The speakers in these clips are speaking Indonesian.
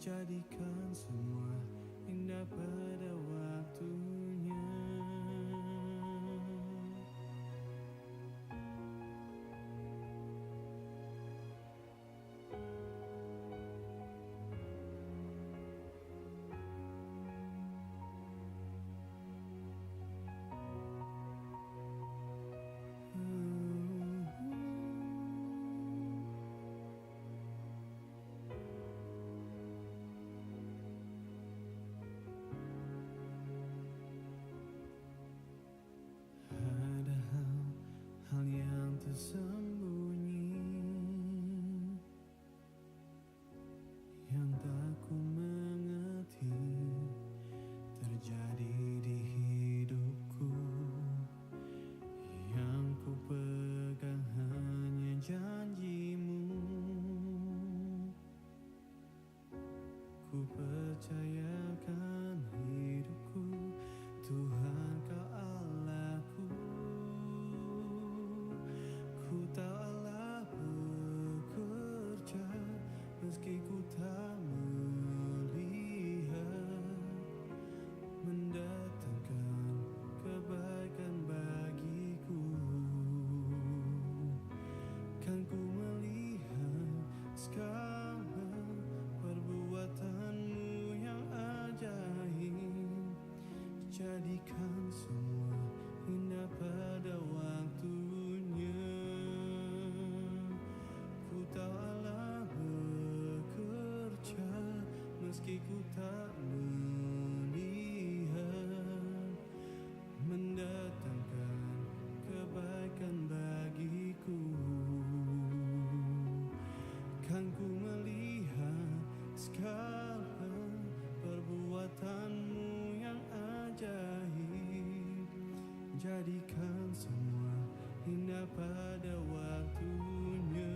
Jadikan semua indah pada waktunya. Ada hal yang tersembunyi yang tak ku mengerti terjadi di hidupku. Yang ku pegang hanya janjimu. Ku percayakan hidupku, Tuhan kau Allahku. Ku tahu Allah bekerja meski ku tak melihat, mendatangkan kebaikan bagiku. Kan ku melihat sekarang perbuatanmu yang ajaib. Jadikan semua indah pada waktunya. Ku tahu Allah bekerja meski ku tak melihat, mendatangkan kebaikan bagiku. Kan ku melihat sekarang perbuatanmu yang ajaib. Jadikan semua indah pada waktunya.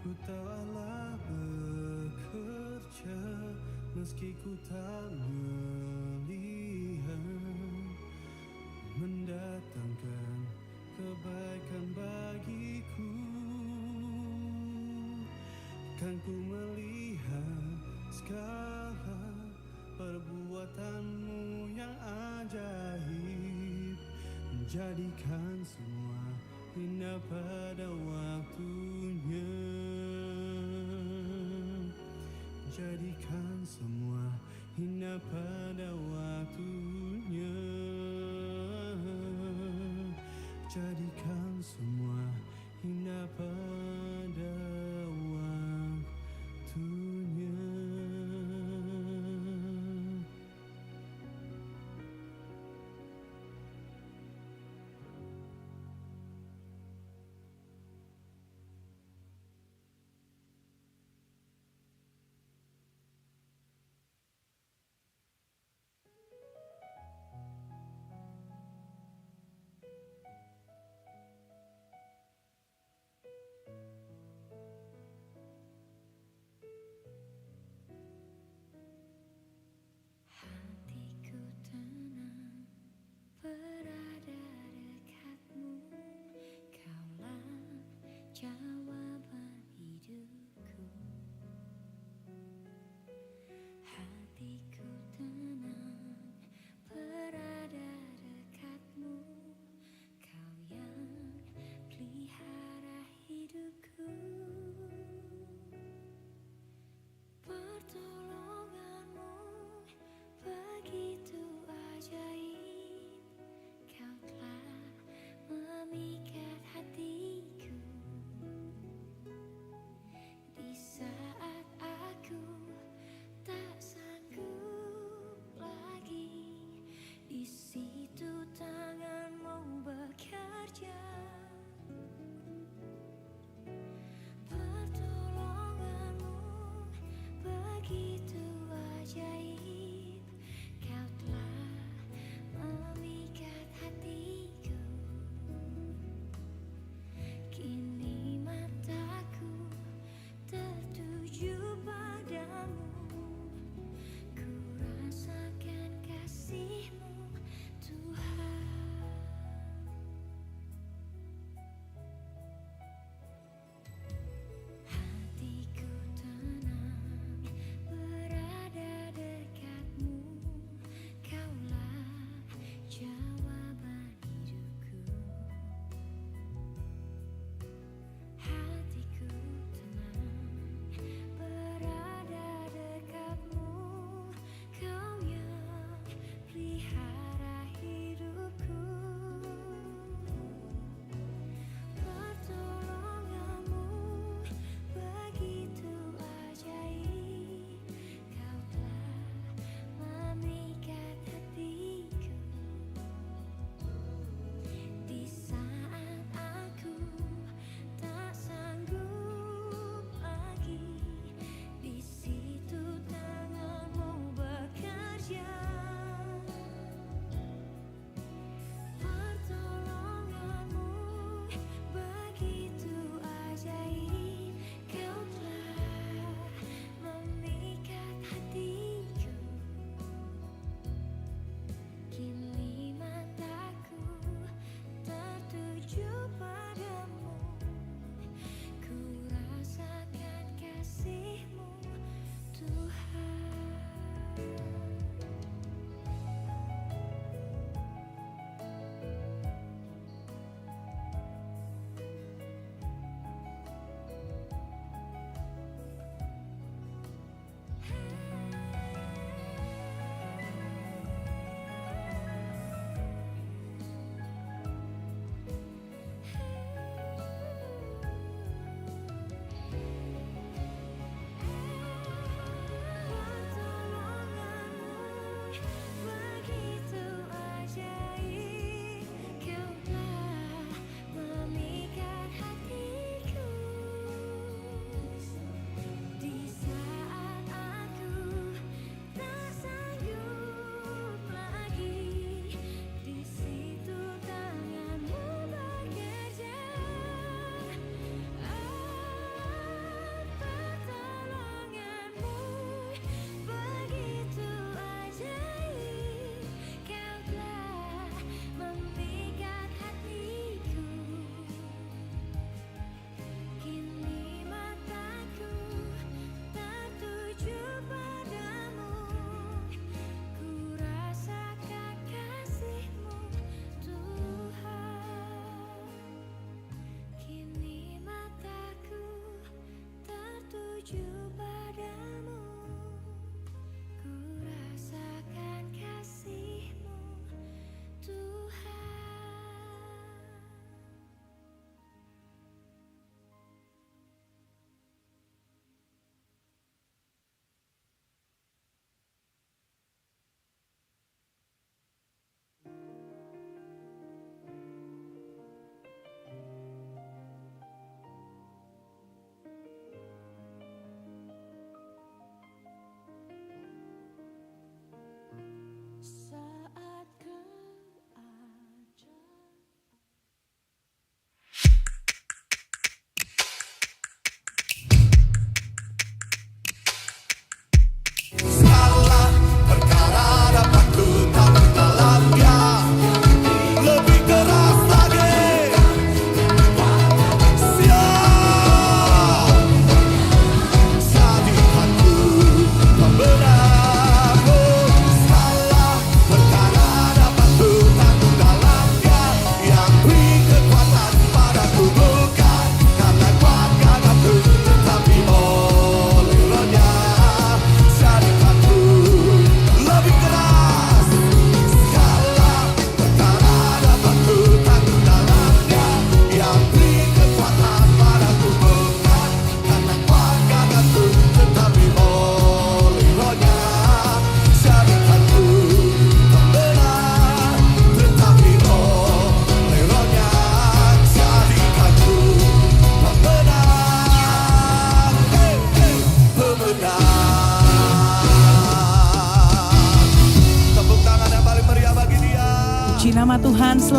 Ku tahu Allah bekerja meski ku tak melihat, mendatangkan kebaikan bagiku. Kan ku melihat sekarang perbuatanmu yang ajaib. Jadikan semua indah pada waktunya. Jadikan semua indah pada waktunya. Jadikan semua indah pada waktunya.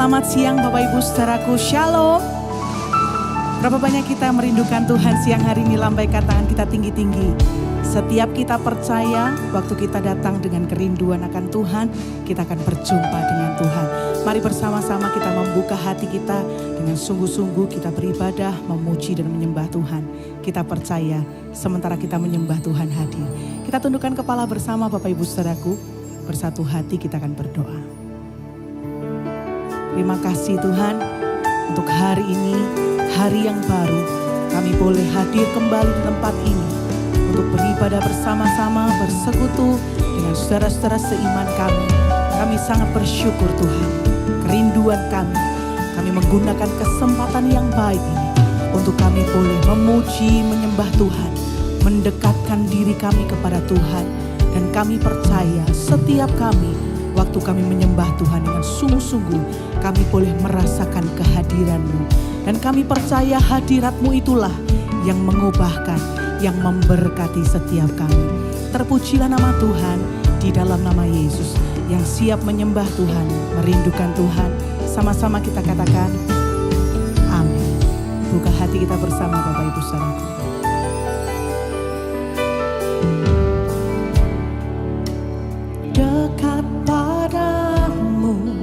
Selamat siang Bapak Ibu saudaraku, Shalom. Berapa banyak kita merindukan Tuhan siang hari ini, lambaikan tangan kita tinggi-tinggi. Setiap kita percaya waktu kita datang dengan kerinduan akan Tuhan, kita akan berjumpa dengan Tuhan. Mari bersama-sama kita membuka hati kita dengan sungguh-sungguh kita beribadah, memuji dan menyembah Tuhan. Kita percaya sementara kita menyembah Tuhan hadir. Kita tundukkan kepala bersama Bapak Ibu saudaraku, bersatu hati kita akan berdoa. Terima kasih Tuhan untuk hari ini, hari yang baru. Kami boleh hadir kembali di tempat ini untuk beribadah bersama-sama, bersekutu dengan saudara-saudara seiman kami. Kami sangat bersyukur Tuhan, kerinduan kami menggunakan kesempatan yang baik ini untuk kami boleh memuji, menyembah Tuhan, mendekatkan diri kami kepada Tuhan. Dan kami percaya setiap kami, waktu kami menyembah Tuhan dengan sungguh-sungguh, kami boleh merasakan kehadiran-Mu. Dan kami percaya hadirat-Mu itulah yang mengubahkan, yang memberkati setiap kami. Terpujilah nama Tuhan di dalam nama Yesus. Yang siap menyembah Tuhan, merindukan Tuhan, sama-sama kita katakan amin. Buka hati kita bersama Bapak Ibu saudaraku. Dekat padamu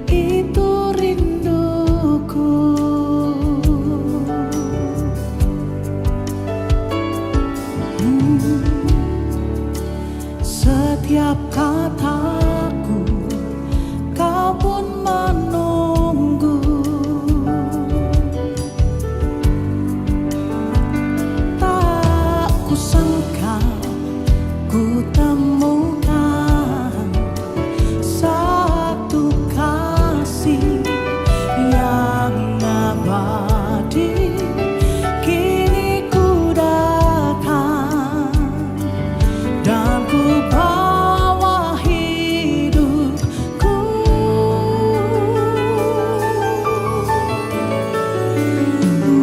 itu rinduku, setiap kataku kau pun menunggu. Tak kusangka ku temukan satu kasih yang abadi. Kini ku datang dan ku bawa hidupku,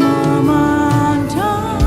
memandang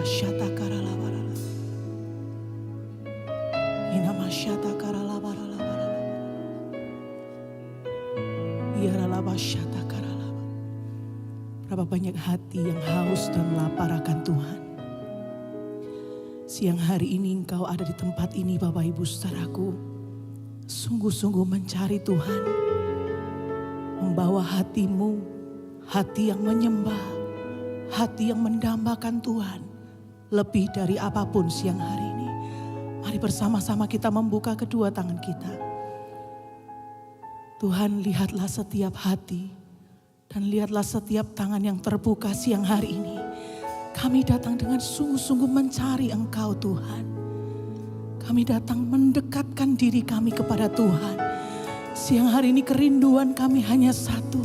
Inamasyata karalabarala. Inamasyata karalabarala. Iyaralabasyata karalaba. Berapa banyak hati yang haus dan lapar akan Tuhan. Siang hari ini engkau ada di tempat ini Bapak Ibu saudaraku. Sungguh-sungguh mencari Tuhan. Membawa hatimu, hati yang menyembah, hati yang mendambakan Tuhan. Lebih dari apapun siang hari ini. Mari bersama-sama kita membuka kedua tangan kita. Tuhan, lihatlah setiap hati. Dan lihatlah setiap tangan yang terbuka siang hari ini. Kami datang dengan sungguh-sungguh mencari Engkau Tuhan. Kami datang mendekatkan diri kami kepada Tuhan. Siang hari ini kerinduan kami hanya satu.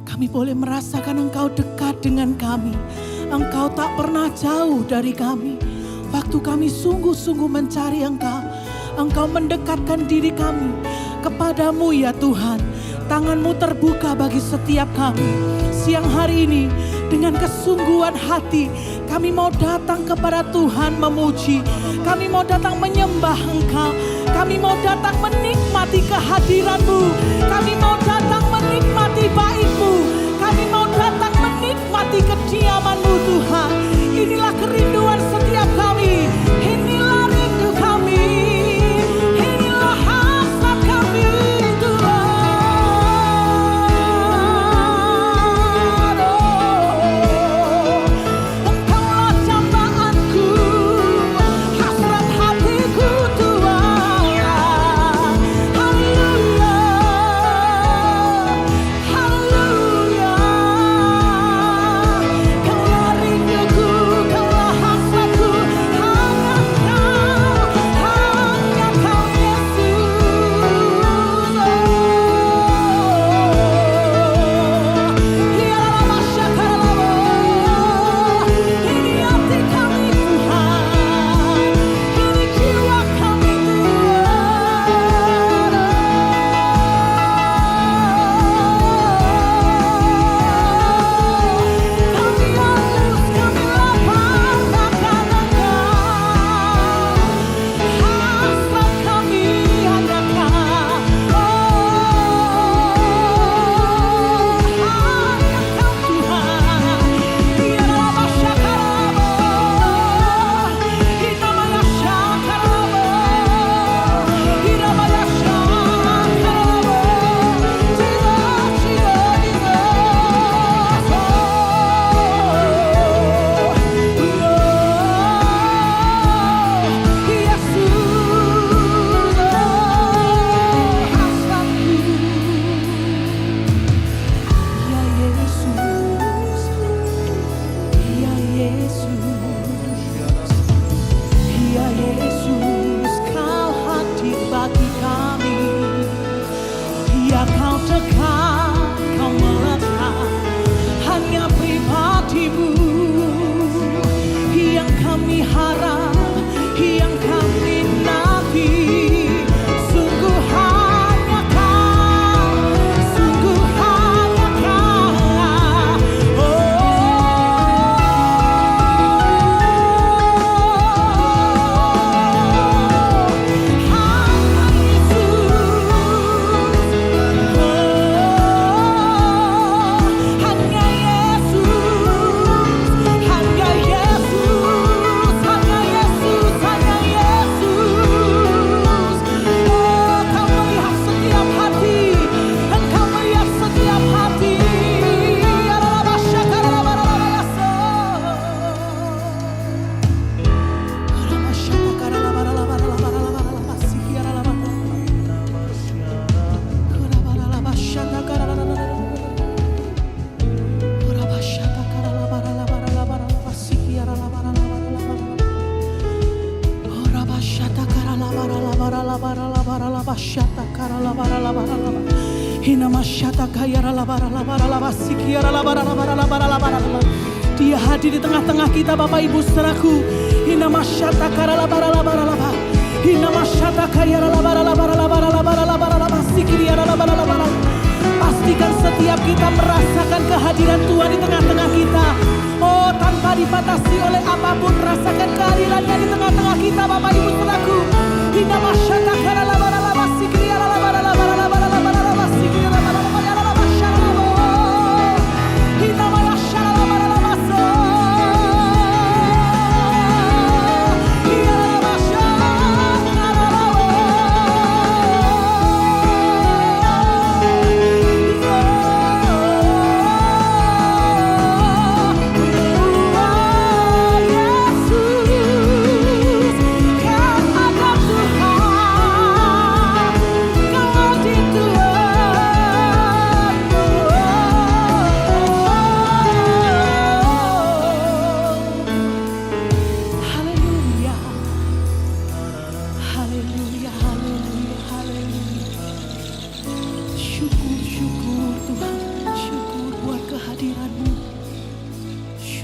Kami boleh merasakan Engkau dekat dengan kami. Engkau tak pernah jauh dari kami. Waktu kami sungguh-sungguh mencari Engkau. Engkau mendekatkan diri kami kepadamu ya Tuhan. Tangan-Mu terbuka bagi setiap kami. Siang hari ini dengan kesungguhan hati kami mau datang kepada Tuhan memuji. Kami mau datang menyembah Engkau. Kami mau datang menikmati kehadiran-Mu. Kami mau datang menikmati baik-Mu. Kami mau datang menikmati kediaman-Mu Tuhan. Inilah kerinduan setiap kami. Inilah rindu kami. Inilah hasrat kami Tuhan. Engkaulah cambaaanku, hasrat hatiku Tuhan. Haleluya, haleluya. Kaulah rinduku, kaulah hasratku, hanya Kau Yesus. Biarlah masyarakat ini hati kami Tuhan, ini jiwa kami Tuhan. Kami haus, kami lapar akan Engkau. Hasrat kami hanya Kau. Hanya Kau Tuhan. Biarlah masyarakat ini namanya syakarabo. Ini namanya syakarabo. Ya Yesus, Kau hadir bagi kami. Ya Kau dekat, Kau melekat, hanya pribadi-Mu yang kami harap, yang kami nanti. Sungguh hanya Kau, sungguh hanya Kau. Hanya Yesus. Hanya Dia hadir di tengah-tengah kita Bapak Ibu saudaraku. Pastikan setiap kita merasakan kehadiran Tuhan di tengah-tengah kita. Oh, tanpa dibatasi oleh apapun. pun rasakan kehadirannya di tengah-tengah kita, Bapak Ibu Saudaraku. Hina masyata kara laba laba sikri ala laba laba laba laba sikri ala laba laba syarabo. Hina masyara laba laba so.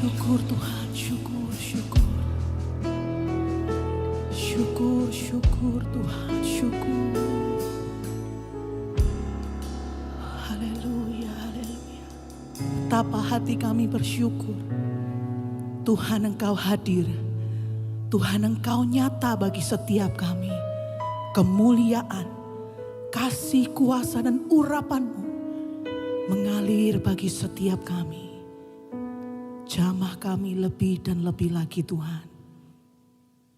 Syukur Tuhan, syukur, syukur. Syukur, syukur Tuhan, syukur. Haleluya, haleluya. Betapa hati kami bersyukur. Tuhan Engkau hadir. Tuhan Engkau nyata bagi setiap kami. Kemuliaan, kasih, kuasa dan urapan-Mu mengalir bagi setiap kami. Jamah kami lebih dan lebih lagi Tuhan.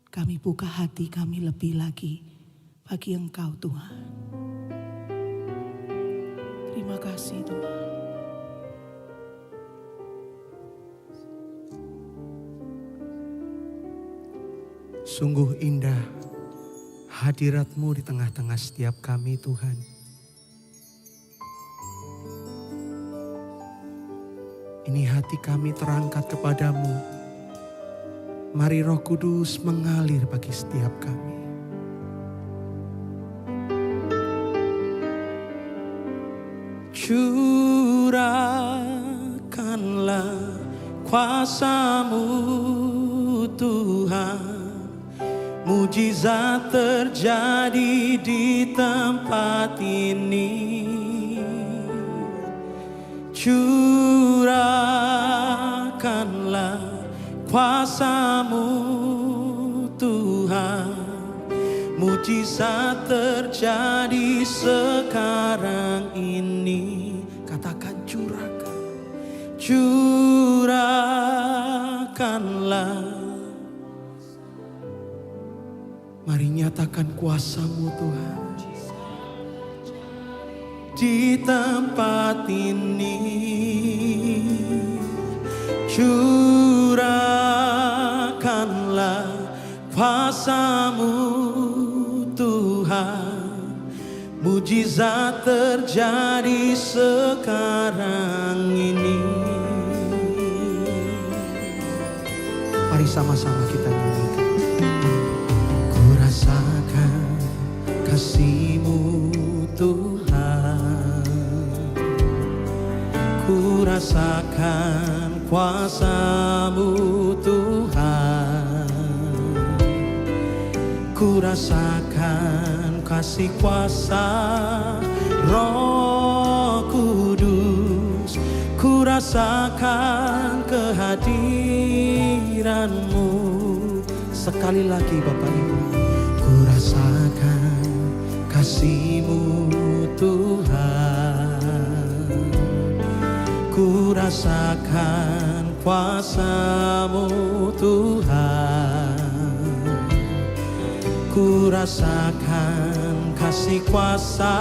Kami buka hati kami lebih lagi bagi Engkau Tuhan. Terima kasih Tuhan. Sungguh indah hadirat-Mu di tengah-tengah setiap kami Tuhan. Ini hati kami terangkat kepadamu. Mari Roh Kudus mengalir bagi setiap kami. Curahkanlah kuasa-Mu Tuhan. Mujizat terjadi di tempat ini. Curahkanlah kuasa-Mu Tuhan. Mujizat terjadi sekarang ini. Katakan curahkan. Curahkanlah. Mari nyatakan kuasa-Mu Tuhan. Di tempat ini curahkanlah kuasa-Mu Tuhan. Mujizat terjadi sekarang ini. Mari sama-sama kita nyanyikan. Ku rasakan kasih-Mu Tuhan. Ku rasakan kuasa-Mu Tuhan. Ku rasakan kasih kuasa Roh Kudus. Ku rasakan kehadiran-Mu. Sekali lagi Bapak Ibu. Ku rasakan kasih-Mu Tuhan. Ku rasakan kuasa-Mu Tuhan. Ku rasakan kasih kuasa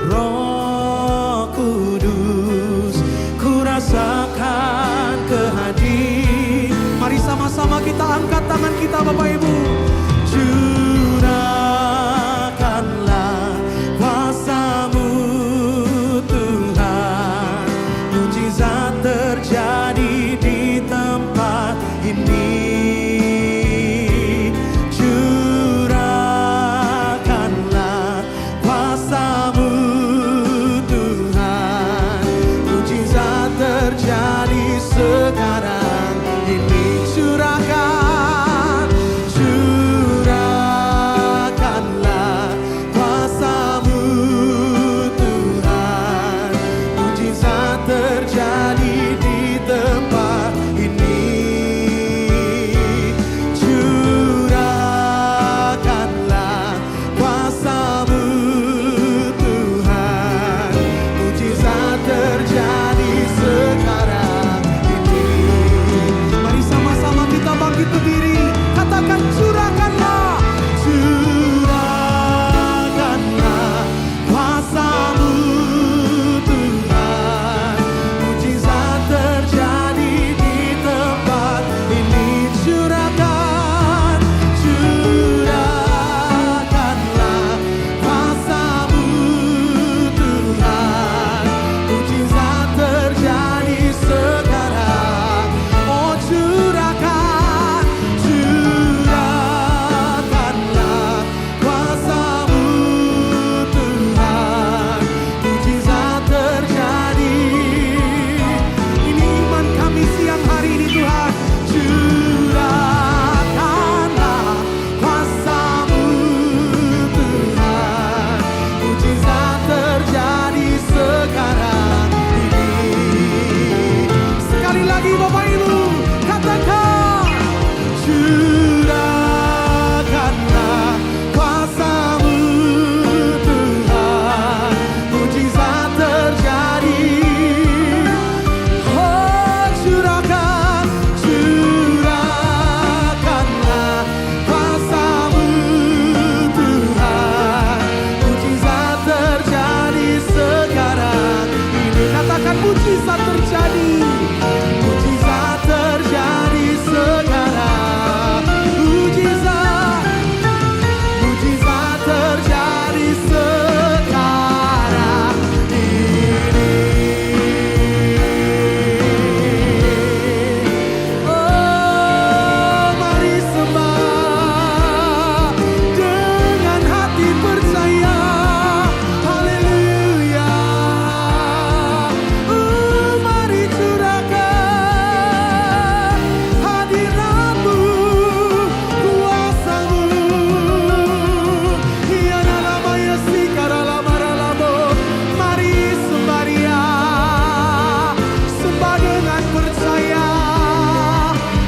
Roh Kudus. Ku rasakan kehadiran. Mari sama-sama kita angkat tangan kita Bapak Ibu. Curahkanlah kuasa-Mu Tuhan. Mujizat terjadi di tempat ini. Curahkanlah kuasa-Mu Tuhan. Mujizat terjadi sekarang ini. Curahkanlah kuasa-Mu Tuhan. Mujizat terjadi di tempat ini. Bapak Ibu, katakan curahkanlah kuasa-Mu Tuhan, mujizat terjadi. Oh curahkanlah kuasa-Mu Tuhan, mujizat terjadi sekarang ini. Katakan mujizat terjadi, mujizat terjadi sekarang, mujizat terjadi sekarang ini. Oh mari sembah dengan hati percaya. Haleluya. Mari curahkan hadirat-Mu, kuasa-Mu. Ya nama ya sikara maralamo. Mari sembah Dia, sembah dengan percaya.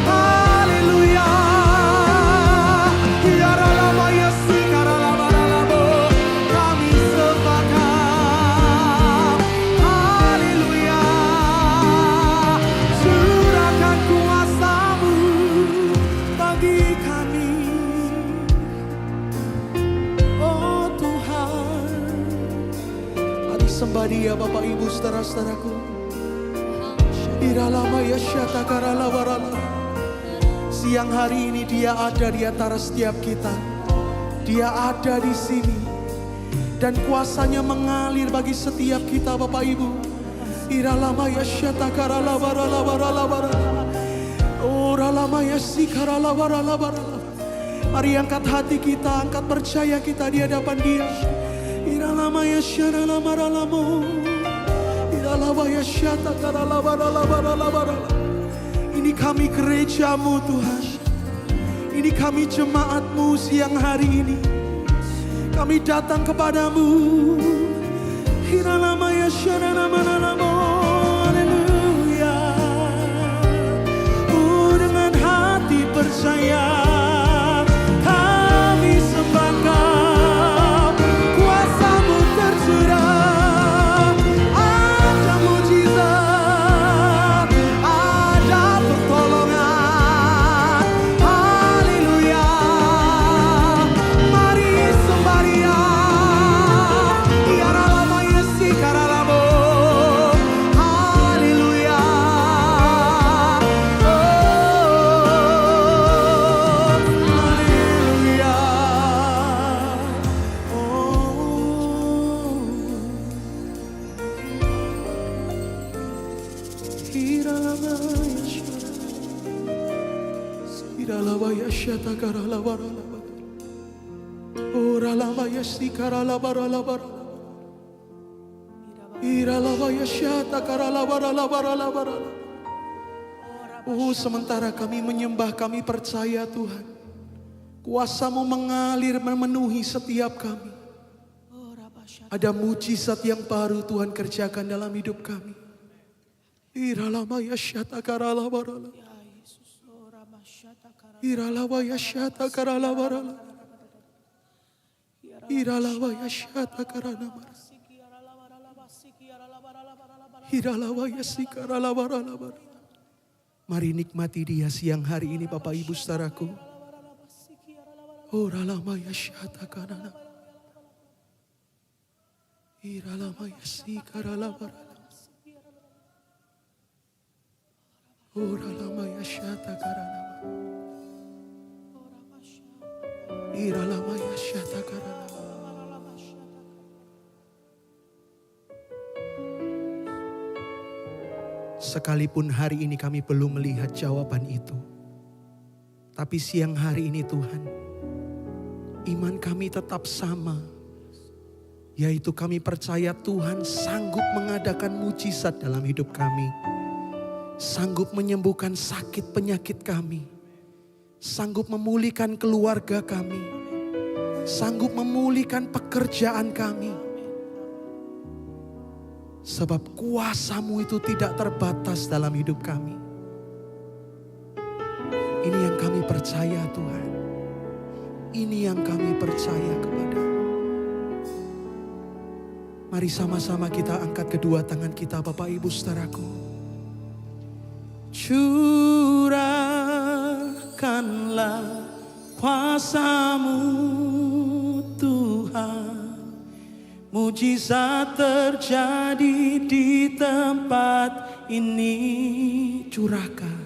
Haleluya. Ya nama ya sikara maralamo. Kami sembahkan. Haleluya. Curahkan kuasa-Mu bagi kami. Oh Tuhan, mari sembah Dia Bapak Ibu saudara-saudaraku. Iralama ya syatakara warala. Siang hari ini Dia ada di antara setiap kita. Dia ada di sini dan kuasa-Nya mengalir bagi setiap kita Bapak Ibu. Iralama ya syatakara warala warala warala. Oh ralama ya sikara warala warala. Mari angkat hati kita, angkat percaya kita di hadapan Dia. Iralama ya syarala maralamo. Iralama ya syatakara warala warala warala. Ini kami gereja-Mu Tuhan. Ini kami jemaat-Mu siang hari ini. Kami datang kepadamu. Hiralama ya syarana manalamo. Haleluya. Dengan hati percaya kami sembahkan. Kuasa-Mu tercurah. Ada mujizat, ada pertolongan. Haleluya. Mari sembah Dia. Yaralama yesi karalamo. Haleluya. Oh, haleluya. Oh, hiralama yesha. Hiralama yesha takaralama. Oralama yesi karalama ralama. Iralama yesha takaralama ralama. Oh sementara kami menyembah, kami percaya Tuhan, kuasa-Mu mengalir memenuhi setiap kami. Ada mujizat yang baru Tuhan kerjakan dalam hidup kami. Iralama yashata karalama rala. Iralama yashata karalama rala. Iralama yashata karalama rala. Iralama yasika ralama rala. Mari nikmati Dia siang hari ini Bapak Ibu saudaraku. Oh ralama yashata karana. Iralama yasika ralama rala. Oh ralama yashata karana. Iralama yashata karana. Sekalipun hari ini kami belum melihat jawaban itu, tapi siang hari ini Tuhan, iman kami tetap sama, yaitu kami percaya Tuhan sanggup mengadakan mujizat dalam hidup kami, sanggup menyembuhkan sakit penyakit kami, sanggup memulihkan keluarga kami, sanggup memulihkan pekerjaan kami. Sebab kuasa-Mu itu tidak terbatas dalam hidup kami. percaya Tuhan. Ini yang kami percaya kepada-Mu. Mari sama-sama kita angkat kedua tangan kita Bapak Ibu saudaraku. Curahkanlah kuasa-Mu Tuhan. Mujizat terjadi di tempat ini. Curahkanlah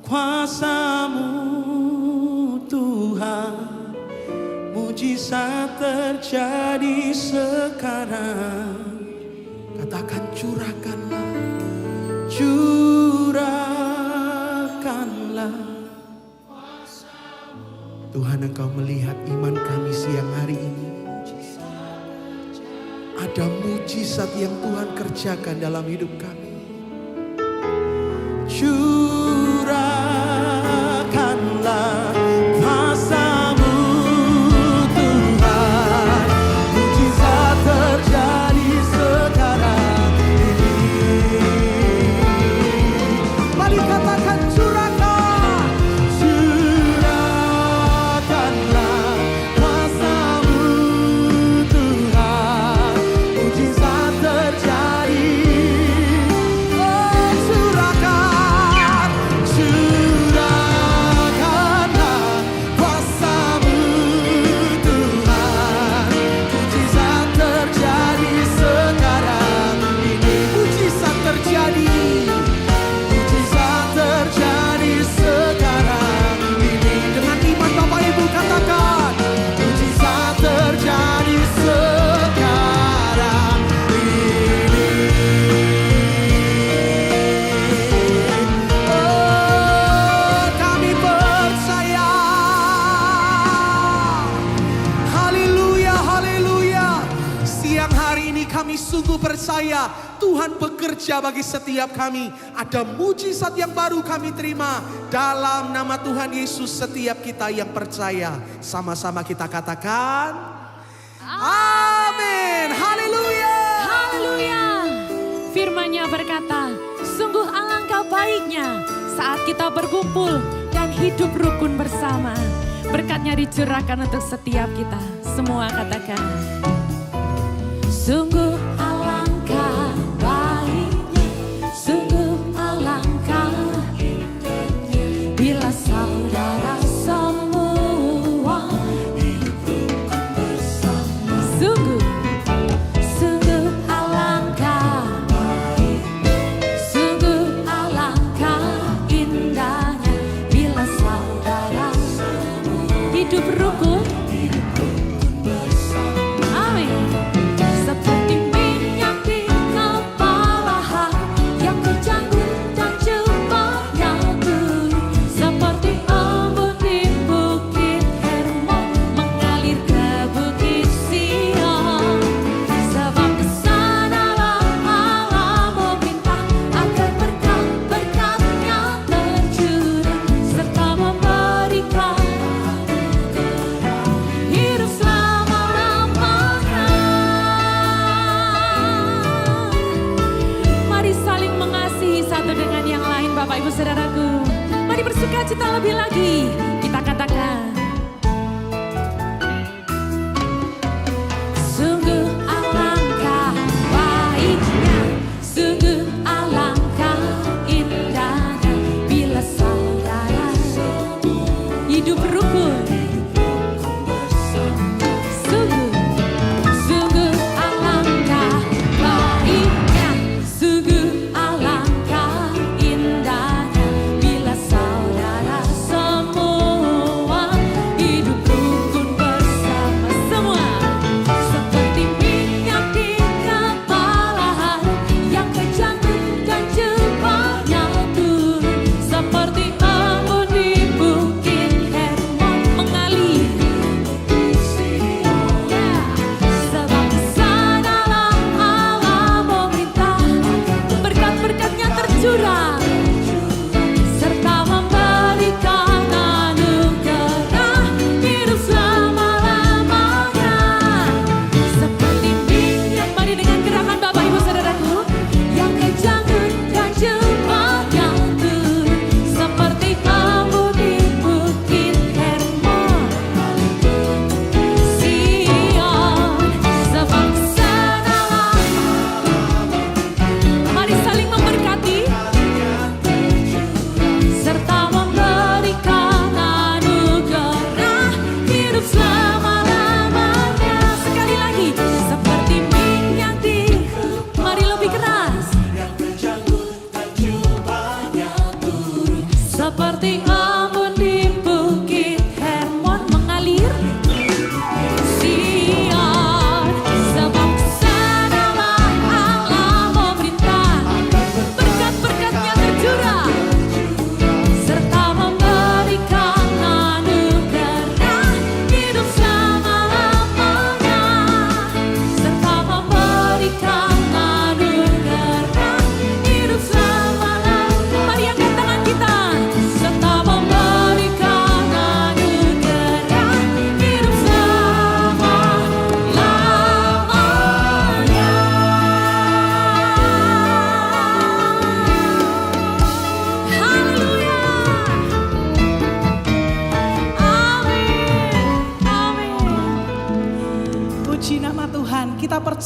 kuasa-Mu Tuhan. Mujizat terjadi sekarang. Katakan curahkanlah. Curahkanlah. Tuhan, Engkau melihat iman kami siang hari ini. Ada mujizat yang Tuhan kerjakan dalam hidup kami. Curahkanlah kuasa-Mu Tuhan. Mujizat terjadi sekarang ini. Mari katakan curahkan. Curahkanlah kuasa-Mu Tuhan. Mujizat terjadi. Oh, curahkan. Curahkanlah kuasa-Mu Tuhan. Mujizat terjadi sekarang ini. Mujizat terjadi. Mujizat terjadi sekarang ini. Dengan iman Bapak Ibu katakan. Mujizat terjadi sekarang ini. Oh, kami percaya. Haleluya, haleluya. Siang hari ini kami sungguh percaya Tuhan bekerja bagi setiap kami. Ada mujizat yang baru kami terima dalam nama Tuhan Yesus. Setiap kita yang percaya, sama-sama kita katakan amin. Haleluya. Haleluya. Firman-Nya berkata, sungguh alangkah baiknya saat kita berkumpul dan hidup rukun bersama. Berkat-Nya dicurahkan untuk setiap kita. Semua katakan, sungguh alangkah baiknya, sungguh alangkah indahnya bila saudara semua hidup rukun bersama. Sungguh, sungguh alangkah baiknya, sungguh alangkah indahnya bila saudara semua hidup rukun bersama. Amin. Seperti minyak di kepala hati yang terjangkut dan jubahnya turun, seperti embun di bukit Hermon mengalir ke bukit Sion. Sebab kesanalah Allah meminta agar berkat-berkat-Nya tercurah serta memberikan hidup selama-lamanya. Mari saling mengasihi satu dengan yang lain Bapak Ibu Saudaraku. Mari bersukacita lebih lagi. Kita katakan, sungguh alangkah baiknya, sungguh alangkah indahnya bila saudara hidup rukun. Sungguh, sungguh alangkah baiknya, sungguh alangkah indahnya bila saudara semua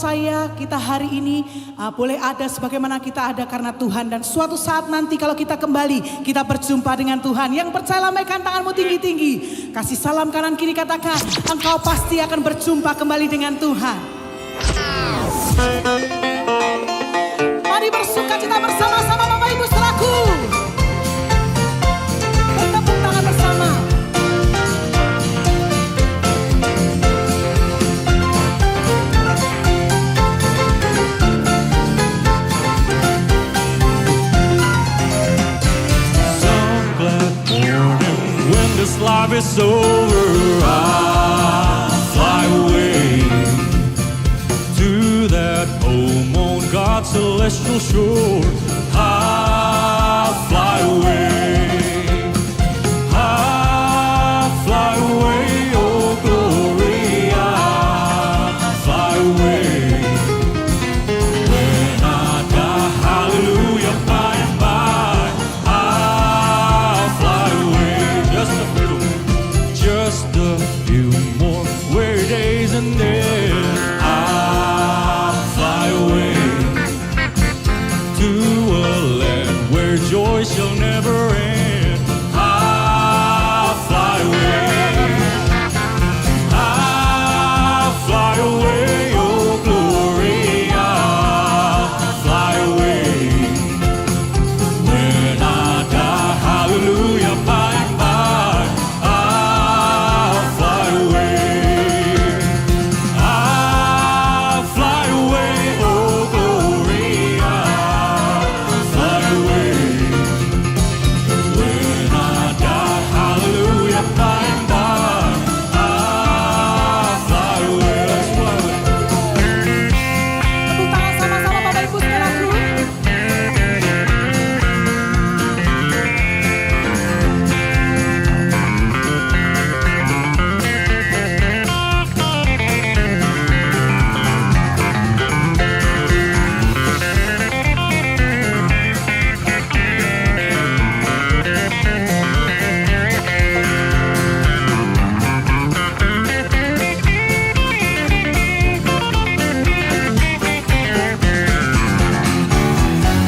percaya kita hari ini boleh ada sebagaimana kita ada karena Tuhan. Dan suatu saat nanti kalau kita kembali, kita berjumpa dengan Tuhan. Yang percaya lambaikan tanganmu tinggi-tinggi. Kasih salam kanan kiri, katakan, engkau pasti akan berjumpa kembali dengan Tuhan. Mari bersuka cita bersama-sama Bapak Ibu saudaraku. Bertepuk tangan bersama. When this life is over, I'll fly away to that home on God's celestial shore. I'll fly away. I'll fly away, oh glory. I'll fly away. When I die, hallelujah, by and by, I'll fly away. Just a few more weary days and then I'll fly away to a land where joy shall never end. I'll fly away. I'll fly away, oh glory. I'll fly away. When I die, hallelujah, by and by, I'll fly away. I'll fly away, oh glory. I'll fly away. When I die, hallelujah, by and by, I'll fly away. Let's fly away. Tepuk tangan sama-sama Bapak Ibu saudaraku.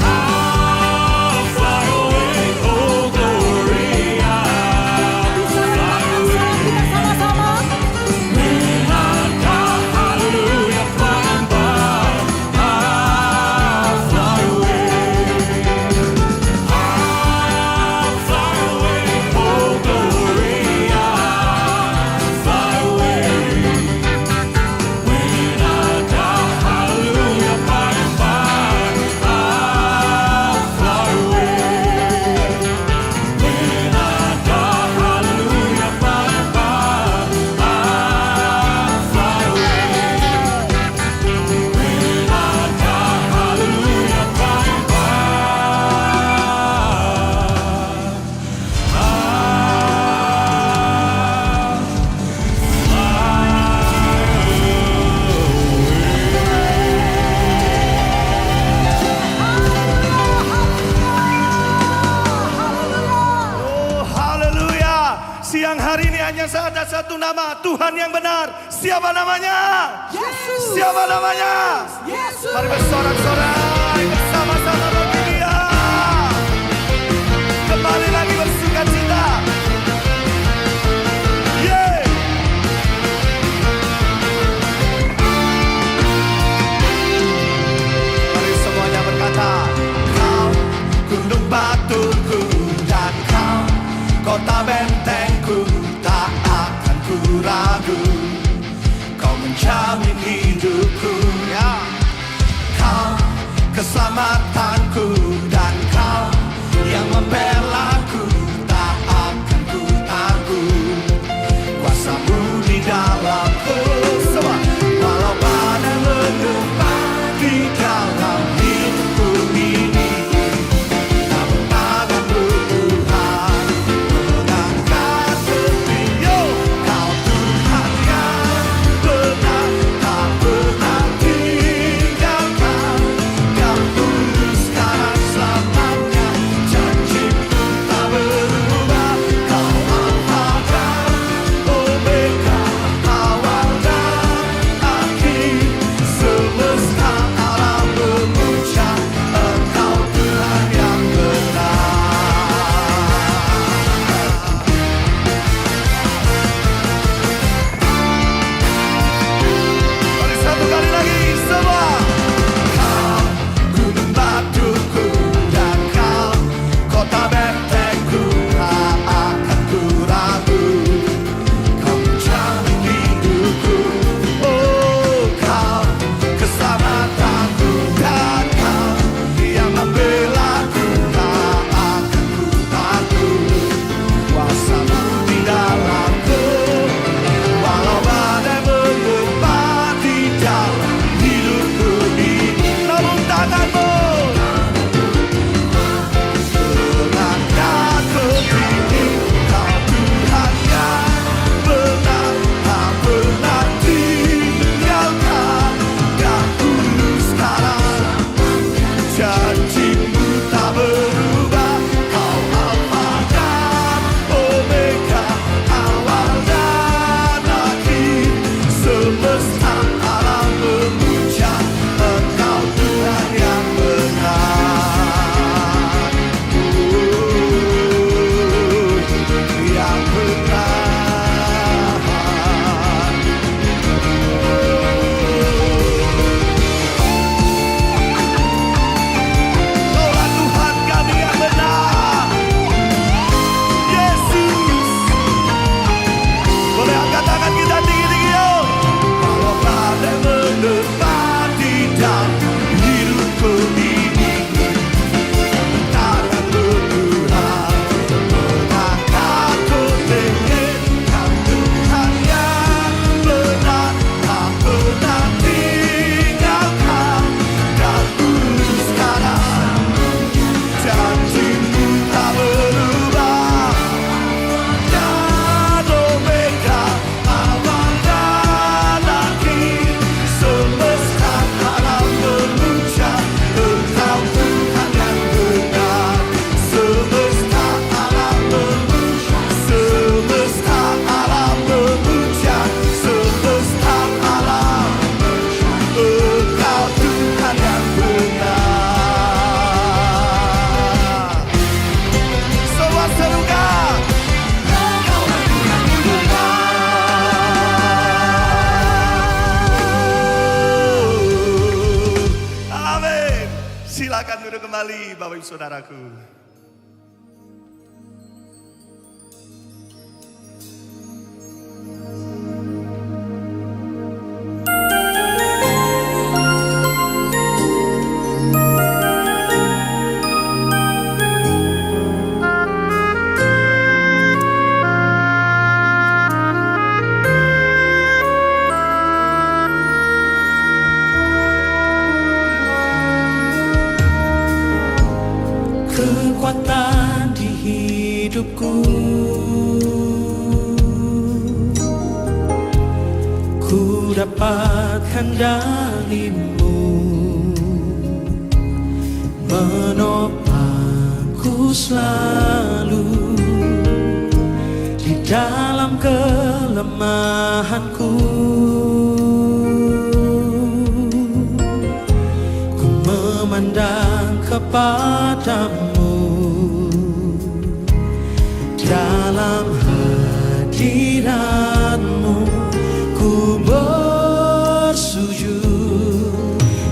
I'll fly away, oh glory. I'll fly away. Sama-sama. When I die, hallelujah, by and by, I'll fly away. I'll fly away, oh glory. I'll fly away. When I die, hallelujah, by and by, I'll fly away. When I die, hallelujah, by and by, I'll fly away. When I die, hallelujah, by and Oh, haleluya. Siang hari ini hanya ada satu nama, Tuhan yang benar. Siapa namanya? Yesus. Siapa namanya? Yesus. Mari bersorak-sorai bersama-sama bagi Dia. Kembali lagi bersuka cita. Yeay. Mari semuanya berkata, Kau gunung batuku dan Kau kota bentengku, tak akan ku ragu. Kau menjamin hidupku, ya. Kau keselamatanku dan Kau yang membelaku, tak akan ku takut. Kuasamu di dalamku, semua. Walau badai menggempa di dalam hidupku ini, namun tanganmu Tuhan mengangkat tepi. Yo, Kau Tuhan yang benar, tak pernah tinggalkan. Kau urus silakan duduk kembali Bapak Ibu Saudaraku. Kekuatan di hidupku, ku dapatkan darimu, menopangku selalu di dalam kelemahanku. Ku memandang kepadamu, dalam hadiratmu ku bersujud.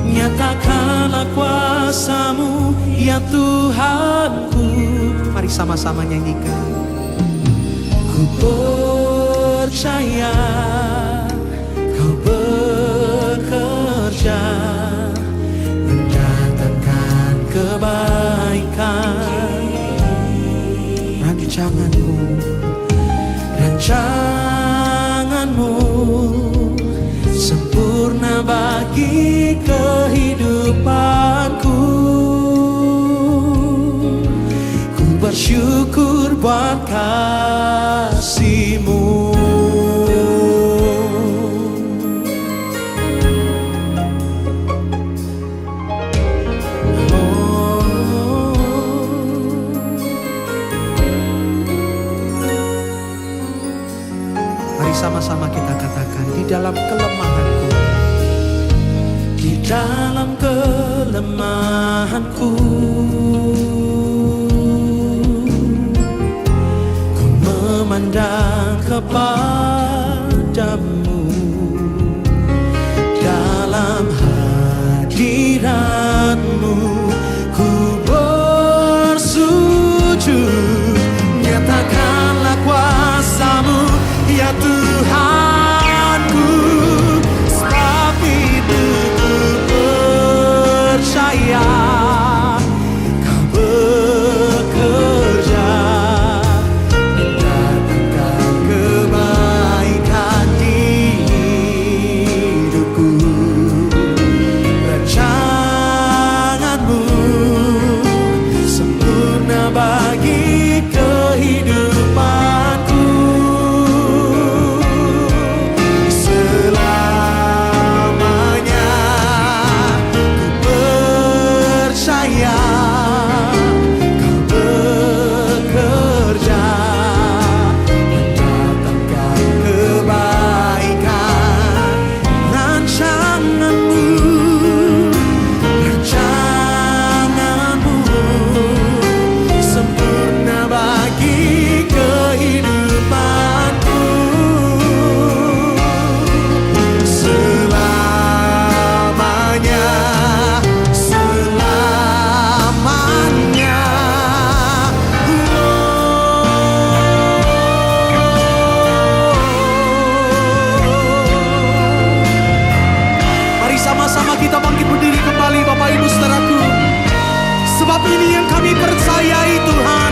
Nyatakanlah kuasamu ya Tuhanku. Mari sama-sama nyanyikan. Ku percaya kau bekerja mendatangkan kebaikan. Rancanganmu sempurna bagi kehidupanku. Ku bersyukur buat kasih-Mu. Sama-sama kita katakan, di dalam kelemahanku, di dalam kelemahanku, ku memandang kepadamu, dalam hadiratmu ku bersujud. Nyatakanlah kuasa-Mu ya Tuhanku, sebab itu ku percaya kau bekerja mendatangkan kebaikan di hidupku. Rancangan-Mu sempurna bagi kehidupanku. Sama-sama kita bangkit berdiri kembali Bapak Ibu Saudaraku. Sebab ini yang kami percayai Tuhan,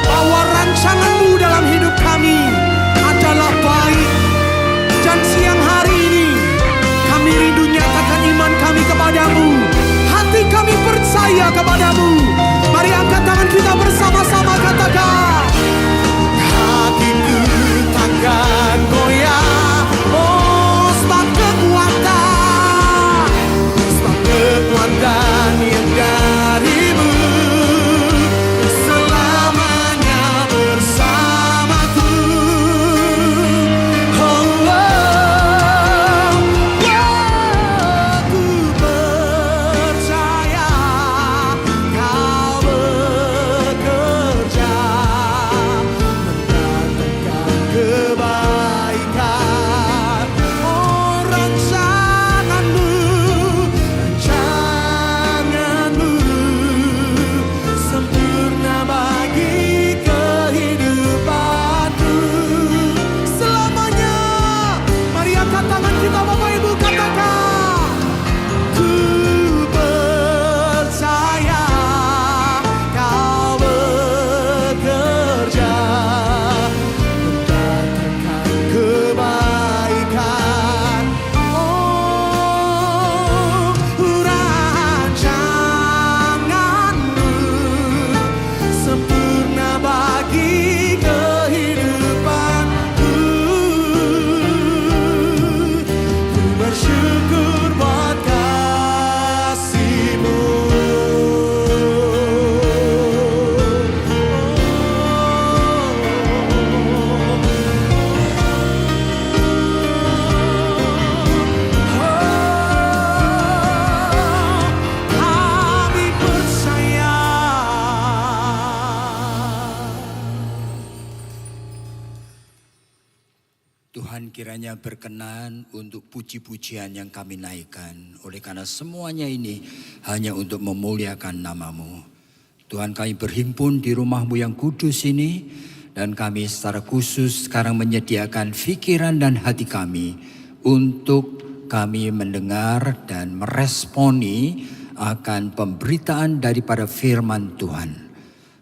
bahwa rancangan-Mu dalam hidup kami adalah baik. Dan siang hari ini kami rindu nyatakan iman kami kepadamu. Hati kami percaya kepadamu. Mari angkat tangan kita bersama-sama katakan, hatiku takkan goyah, oh sebab kekuatan, kekuatan yang dari-Mu selamanya bersamaku. Oh, aku percaya Kau bekerja Tuhan kiranya berkenan untuk puji-pujian yang kami naikkan. Oleh karena semuanya ini hanya untuk memuliakan nama-Mu. Tuhan, kami berhimpun di rumah-Mu yang kudus ini. Dan kami secara khusus sekarang menyediakan pikiran dan hati kami untuk kami mendengar dan meresponi akan pemberitaan daripada firman Tuhan.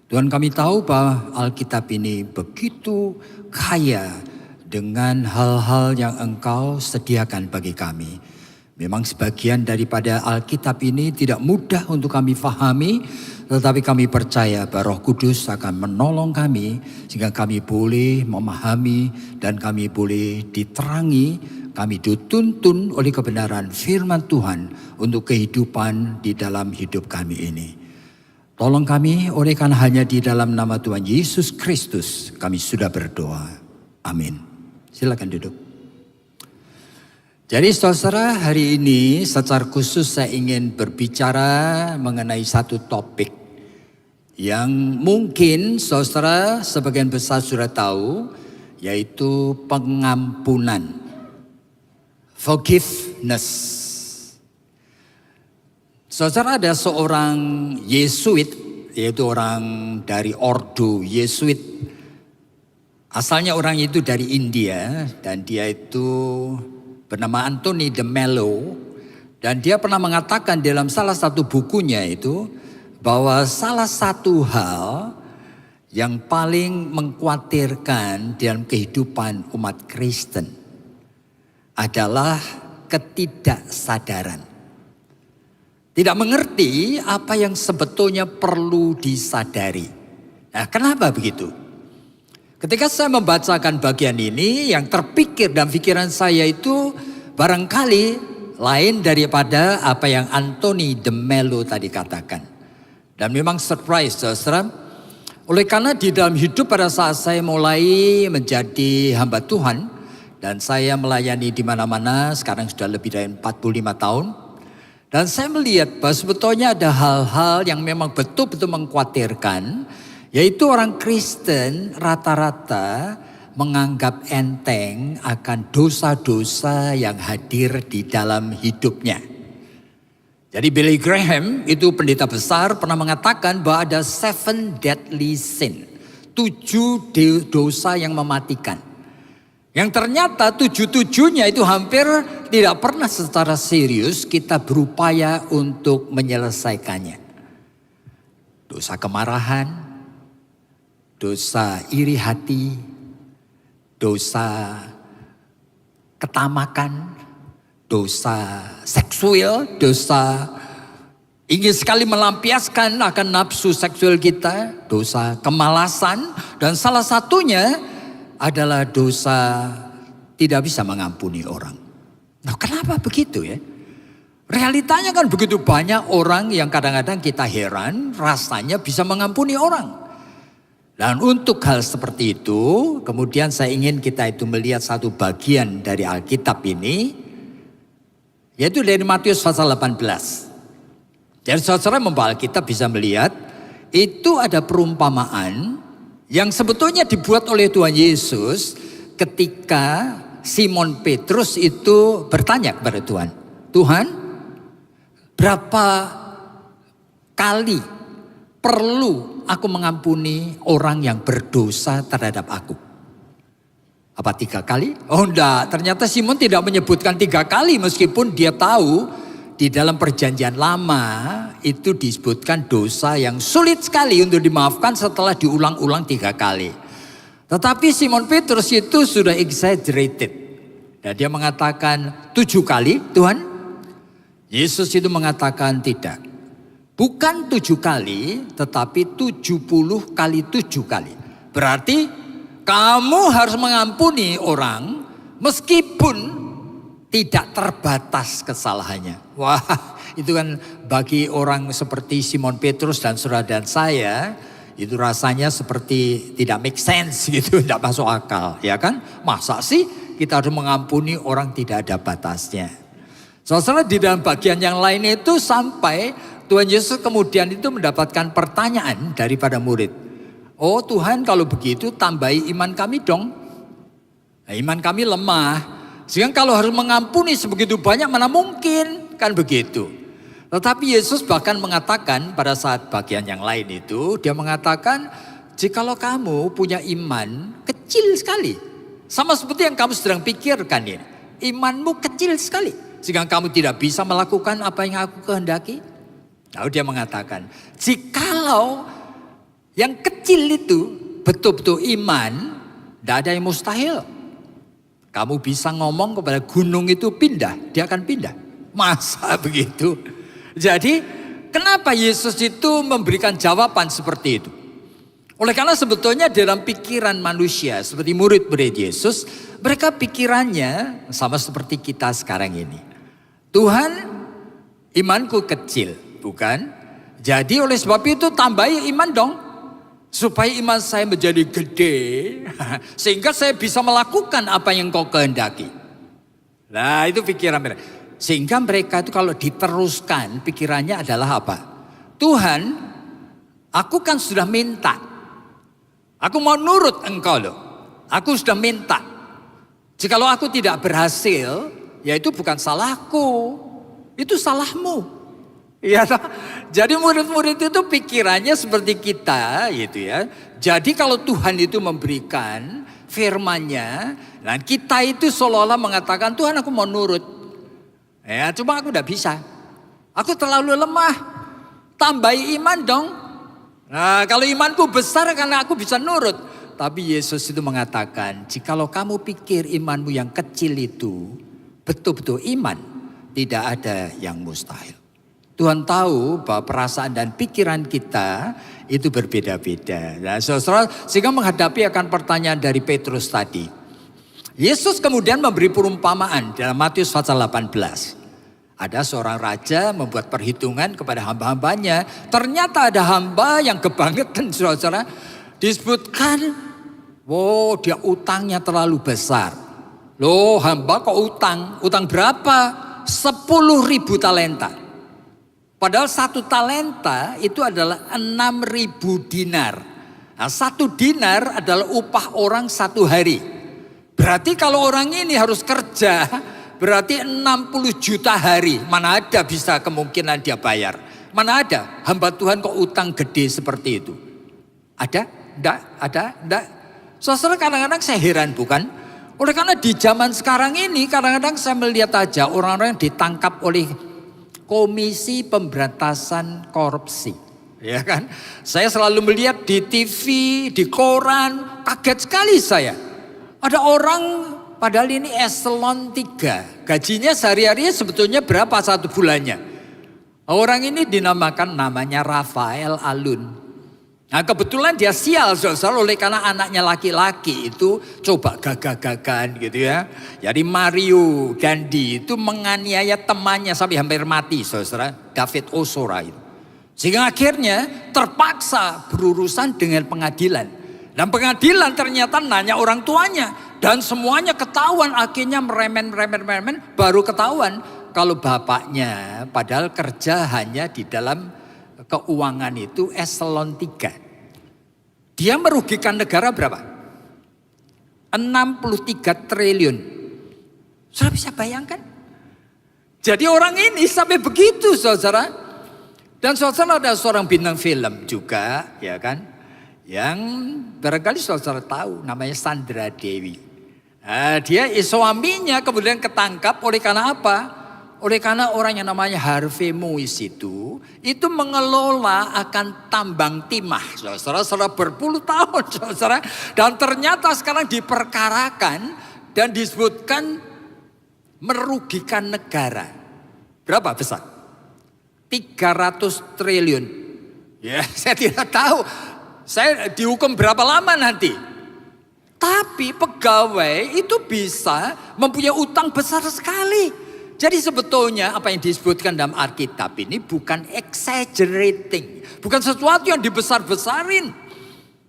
Tuhan, kami tahu bahwa Alkitab ini begitu kaya dengan hal-hal yang Engkau sediakan bagi kami. Memang sebagian daripada Alkitab ini tidak mudah untuk kami fahami, tetapi kami percaya bahwa Roh Kudus akan menolong kami sehingga kami boleh memahami dan kami boleh diterangi, kami dituntun oleh kebenaran firman Tuhan untuk kehidupan di dalam hidup kami ini. Tolong kami, oleh karena hanya di dalam nama Tuhan Yesus Kristus kami sudah berdoa. Amin. Silakan duduk. Jadi saudara, hari ini secara khusus saya ingin berbicara mengenai satu topik yang mungkin saudara sebagian besar sudah tahu, yaitu pengampunan. Forgiveness. Saudara, ada seorang Yesuit, yaitu orang dari ordo Yesuit. Asalnya orang itu dari India dan dia itu bernama Anthony de Mello. Dan dia pernah mengatakan dalam salah satu bukunya itu bahwa salah satu hal yang paling mengkhawatirkan dalam kehidupan umat Kristen adalah ketidaksadaran. Tidak mengerti apa yang sebetulnya perlu disadari. Nah, kenapa begitu? Ketika saya membacakan bagian ini, yang terpikir dalam pikiran saya itu barangkali lain daripada apa yang Anthony de Mello tadi katakan. Dan memang surprise, saudara. Oleh karena di dalam hidup pada saat saya mulai menjadi hamba Tuhan, dan saya melayani di mana-mana, sekarang sudah lebih dari 45 tahun. Dan saya melihat bahwa sebetulnya ada hal-hal yang memang betul-betul mengkhawatirkan, yaitu orang Kristen rata-rata menganggap enteng akan dosa-dosa yang hadir di dalam hidupnya. Jadi Billy Graham itu pendeta besar pernah mengatakan bahwa ada 7 deadly sin. 7 dosa yang mematikan. Yang ternyata 7-7-nya itu hampir tidak pernah secara serius kita berupaya untuk menyelesaikannya. Dosa kemarahan, dosa iri hati, dosa ketamakan, dosa seksual, dosa ingin sekali melampiaskan akan nafsu seksual kita, dosa kemalasan, dan salah satunya adalah dosa tidak bisa mengampuni orang. Nah, kenapa begitu ya? Realitanya kan begitu banyak orang yang kadang-kadang kita heran rasanya bisa mengampuni orang. Dan untuk hal seperti itu, kemudian saya ingin kita itu melihat satu bagian dari Alkitab ini, yaitu dari Matius pasal 18. Jadi saudara membaca Alkitab bisa melihat, itu ada perumpamaan yang sebetulnya dibuat oleh Tuhan Yesus ketika Simon Petrus itu bertanya kepada Tuhan, Tuhan, berapa kali perlu aku mengampuni orang yang berdosa terhadap aku? Apa 3 kali? Oh enggak, ternyata Simon tidak menyebutkan 3 kali meskipun dia tahu di dalam perjanjian lama itu disebutkan dosa yang sulit sekali untuk dimaafkan setelah diulang-ulang 3 kali. Tetapi Simon Petrus itu sudah exaggerated. Dan dia mengatakan 7 kali, Tuhan. Yesus itu mengatakan tidak. Bukan 7 kali, tetapi 70 kali 7 kali. Berarti kamu harus mengampuni orang meskipun tidak terbatas kesalahannya. Wah, itu kan bagi orang seperti Simon Petrus dan saudara dan saya, itu rasanya seperti tidak make sense gitu, tidak masuk akal. Ya kan? Masa sih kita harus mengampuni orang tidak ada batasnya? Saudara, di dalam bagian yang lain itu sampai Tuhan Yesus kemudian itu mendapatkan pertanyaan daripada murid. Oh Tuhan, kalau begitu tambahi iman kami dong. Nah, iman kami lemah. Sehingga kalau harus mengampuni sebegitu banyak mana mungkin, kan begitu. Tetapi Yesus bahkan mengatakan pada saat bagian yang lain itu, dia mengatakan, jikalau kamu punya iman kecil sekali, sama seperti yang kamu sedang pikirkan ini, imanmu kecil sekali, sehingga kamu tidak bisa melakukan apa yang aku kehendaki. Lalu dia mengatakan, jikalau yang kecil itu betul-betul iman, tidak ada yang mustahil. Kamu bisa ngomong kepada gunung itu pindah, dia akan pindah. Masa begitu? Jadi kenapa Yesus itu memberikan jawaban seperti itu? Oleh karena sebetulnya dalam pikiran manusia seperti murid-murid Yesus, mereka pikirannya sama seperti kita sekarang ini. Tuhan, imanku kecil, bukan? Jadi oleh sebab itu tambahi iman dong. Supaya iman saya menjadi gede, sehingga saya bisa melakukan apa yang kau kehendaki. Nah itu pikiran mereka. Sehingga mereka itu kalau diteruskan pikirannya adalah apa? Tuhan, aku kan sudah minta. Aku mau nurut engkau loh. Aku sudah minta. Jikalau aku tidak berhasil, ya itu bukan salahku. Itu salahmu. Iya, jadi murid-murid itu pikirannya seperti kita gitu ya. Jadi kalau Tuhan itu memberikan firman-Nya, dan kita itu seolah-olah mengatakan Tuhan aku mau nurut. Ya cuma aku udah bisa. Aku terlalu lemah. Tambahi iman dong. Nah kalau imanku besar karena aku bisa nurut. Tapi Yesus itu mengatakan, jikalau kamu pikir imanmu yang kecil itu betul-betul iman, tidak ada yang mustahil. Tuhan tahu bahwa perasaan dan pikiran kita itu berbeda-beda. Nah, saudara, sehingga menghadapi akan pertanyaan dari Petrus tadi. Yesus kemudian memberi perumpamaan dalam Matius pasal 18. Ada seorang raja membuat perhitungan kepada hamba-hambanya. Ternyata ada hamba yang kebangetan, saudara. Disebutkan, wow dia utangnya terlalu besar. Loh hamba kok utang? Utang berapa? 10.000 talenta. Padahal 1 talenta itu adalah 6.000 dinar. Nah 1 dinar adalah upah orang 1 hari. Berarti kalau orang ini harus kerja, berarti 60 juta hari. Mana ada bisa kemungkinan dia bayar. Mana ada hamba Tuhan kok utang gede seperti itu. Ada? Enggak? Ada? Enggak? Saudara kadang-kadang saya heran bukan? Oleh karena di zaman sekarang ini kadang-kadang saya melihat aja orang-orang yang ditangkap oleh Komisi Pemberantasan Korupsi, ya kan? Saya selalu melihat di TV, di koran, kaget sekali saya. Ada orang, padahal ini eselon 3, gajinya sehari-harinya sebetulnya berapa 1 bulannya? Orang ini dinamakan namanya Rafael Alun. Nah kebetulan dia sial saudara oleh karena anaknya laki-laki itu coba gagah-gagahan gitu ya. Jadi Mario Dandi itu menganiaya temannya sampai hampir mati saudara. David Ozora itu. Sehingga akhirnya terpaksa berurusan dengan pengadilan. Dan pengadilan ternyata nanya orang tuanya. Dan semuanya ketahuan akhirnya meremen baru ketahuan. Kalau bapaknya padahal kerja hanya di dalam keuangan itu eselon 3. Dia merugikan negara berapa? 63 triliun. Saudara bisa bayangkan? Jadi orang ini sampai begitu saudara. Dan saudara ada seorang bintang film juga ya kan. Yang barangkali saudara tahu namanya Sandra Dewi. Nah, dia suaminya kemudian ketangkap oleh karena apa? Oleh karena orang yang namanya Harvey Mois itu mengelola akan tambang timah, saudara berpuluh tahun, saudara. Dan ternyata sekarang diperkarakan dan disebutkan merugikan negara. Berapa besar? 300 triliun. Ya, saya tidak tahu. Saya dihukum berapa lama nanti? Tapi pegawai itu bisa mempunyai utang besar sekali. Jadi sebetulnya apa yang disebutkan dalam Alkitab ini bukan exaggerating. Bukan sesuatu yang dibesar-besarin.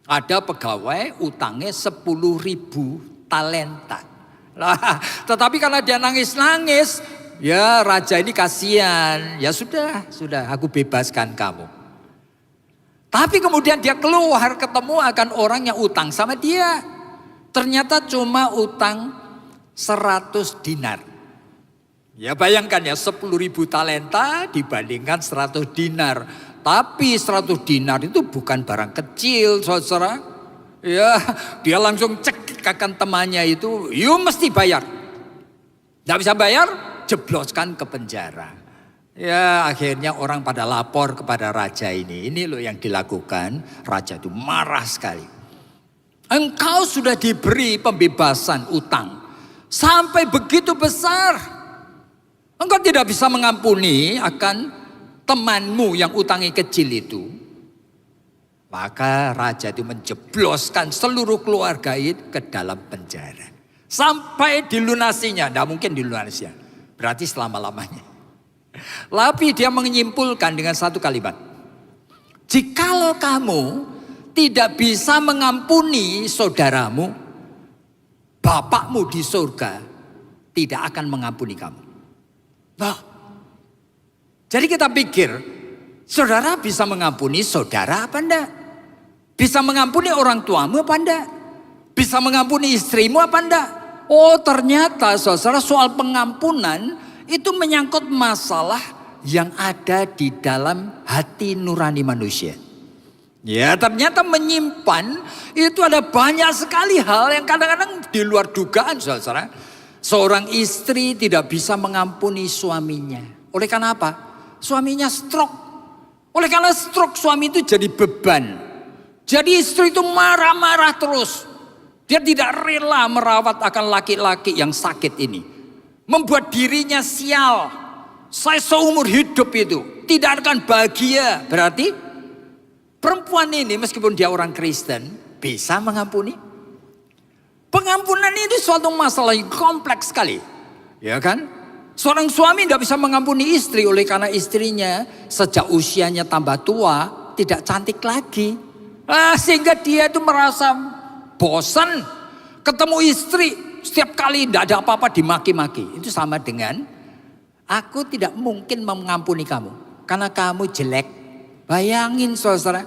Ada pegawai utangnya 10.000 talenta. Nah, tetapi karena dia nangis-nangis, ya raja ini kasihan. Ya sudah aku bebaskan kamu. Tapi kemudian dia keluar ketemu akan orang yang utang sama dia. Ternyata cuma utang 100 dinar. Ya bayangkan ya 10.000 talenta dibandingkan 100 dinar. Tapi 100 dinar itu bukan barang kecil saudara. Ya dia langsung cekikakan temannya itu, you mesti bayar. Tidak bisa bayar, jebloskan ke penjara. Ya akhirnya orang pada lapor kepada raja ini. Ini loh yang dilakukan. Raja itu marah sekali. Engkau sudah diberi pembebasan utang. Sampai begitu besar. Engkau tidak bisa mengampuni akan temanmu yang utangi kecil itu. Maka raja itu menjebloskan seluruh keluarga itu ke dalam penjara. Sampai dilunasinya. Tidak mungkin dilunasinya. Berarti selama-lamanya. Tapi dia menyimpulkan dengan satu kalimat. Jikalau kamu tidak bisa mengampuni saudaramu, Bapakmu di surga tidak akan mengampuni kamu. Nah, jadi kita pikir, saudara bisa mengampuni saudara apa enggak? Bisa mengampuni orang tuamu apa enggak? Bisa mengampuni istrimu apa enggak? Oh ternyata saudara soal pengampunan itu menyangkut masalah yang ada di dalam hati nurani manusia. Ya ternyata menyimpan itu ada banyak sekali hal yang kadang-kadang di luar dugaan saudara. Seorang istri tidak bisa mengampuni suaminya. Oleh karena apa? Suaminya stroke. Oleh karena stroke suami itu jadi beban. Jadi istri itu marah-marah terus. Dia tidak rela merawat akan laki-laki yang sakit ini. Membuat dirinya sial. Saya seumur hidup itu tidak akan bahagia. Berarti perempuan ini meskipun dia orang Kristen bisa mengampuni. Pengampunan itu suatu masalah yang kompleks sekali. Ya kan? Seorang suami tidak bisa mengampuni istri oleh karena istrinya sejak usianya tambah tua tidak cantik lagi. Sehingga dia itu merasa bosan ketemu istri. Setiap kali tidak ada apa-apa dimaki-maki. Itu sama dengan aku tidak mungkin mengampuni kamu karena kamu jelek. Bayangin saudara.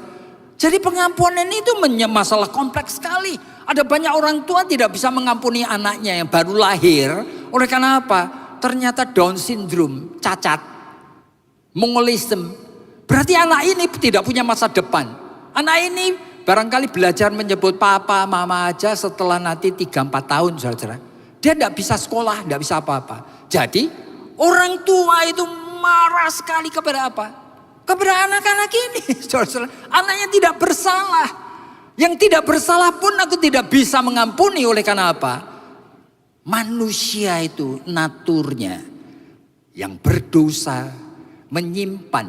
Jadi pengampunan itu masalah kompleks sekali. Ada banyak orang tua tidak bisa mengampuni anaknya yang baru lahir. Oleh karena apa? Ternyata Down syndrome, cacat, Mongolisme. Berarti anak ini tidak punya masa depan. Anak ini barangkali belajar menyebut papa, mama aja setelah nanti 3-4 tahun saudara. Dia tidak bisa sekolah, tidak bisa apa-apa. Jadi orang tua itu marah sekali kepada apa? Kepada anak-anak ini. Saudara, anaknya tidak bersalah. Yang tidak bersalah pun aku tidak bisa mengampuni oleh karena apa? Manusia itu naturnya yang berdosa menyimpan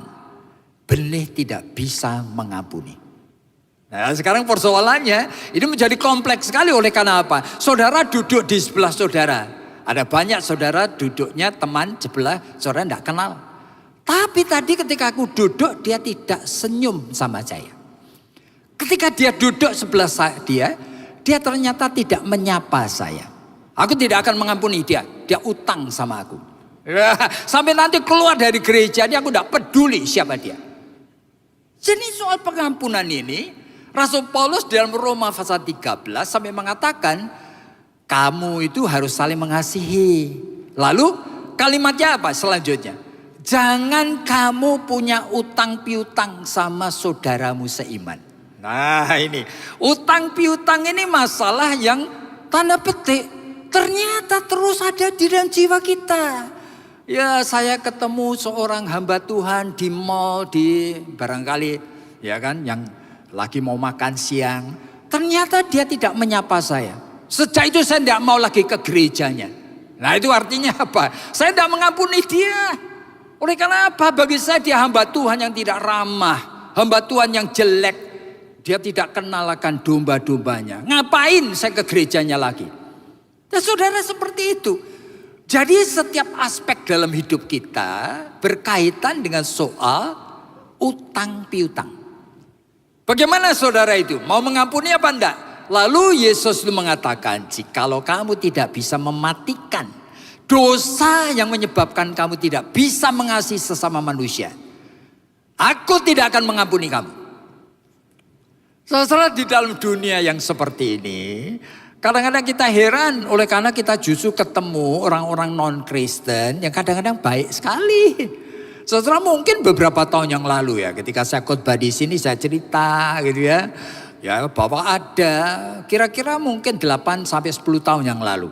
benih tidak bisa mengampuni. Nah sekarang persoalannya ini menjadi kompleks sekali oleh karena apa? Saudara duduk di sebelah saudara. Ada banyak saudara duduknya teman sebelah saudara tidak kenal. Tapi tadi ketika aku duduk dia tidak senyum sama saya. Ketika dia duduk sebelah dia ternyata tidak menyapa saya. Aku tidak akan mengampuni dia. Dia utang sama aku. Sampai nanti keluar dari gereja ini aku tidak peduli siapa dia. Jadi soal pengampunan ini Rasul Paulus dalam Roma pasal 13 sampai mengatakan kamu itu harus saling mengasihi. Lalu kalimatnya apa selanjutnya? Jangan kamu punya utang piutang sama saudaramu seiman. Nah ini utang piutang ini masalah yang tanda petik ternyata terus ada di dalam jiwa kita. Ya saya ketemu seorang hamba Tuhan di mall di barangkali ya kan yang lagi mau makan siang. Ternyata dia tidak menyapa saya. Sejak itu saya tidak mau lagi ke gerejanya. Nah itu artinya apa? Saya tidak mengampuni dia. Oleh karena apa? Bagi saya dia hamba Tuhan yang tidak ramah. Hamba Tuhan yang jelek. Dia tidak kenal akan domba-dombanya. Ngapain saya ke gerejanya lagi? Dan saudara seperti itu. Jadi setiap aspek dalam hidup kita berkaitan dengan soal utang piutang. Bagaimana saudara itu? Mau mengampuni apa enggak? Lalu Yesus itu mengatakan, jikalau kamu tidak bisa mematikan dosa yang menyebabkan kamu tidak bisa mengasihi sesama manusia, aku tidak akan mengampuni kamu. Saudara di dalam dunia yang seperti ini, Kadang-kadang kita heran oleh karena kita justru ketemu orang-orang non-Kristen yang kadang-kadang baik sekali. Saudara, mungkin beberapa tahun yang lalu ya, ketika saya khotbah di sini saya cerita gitu ya. Ya, bahwa ada kira-kira mungkin 8 sampai 10 tahun yang lalu.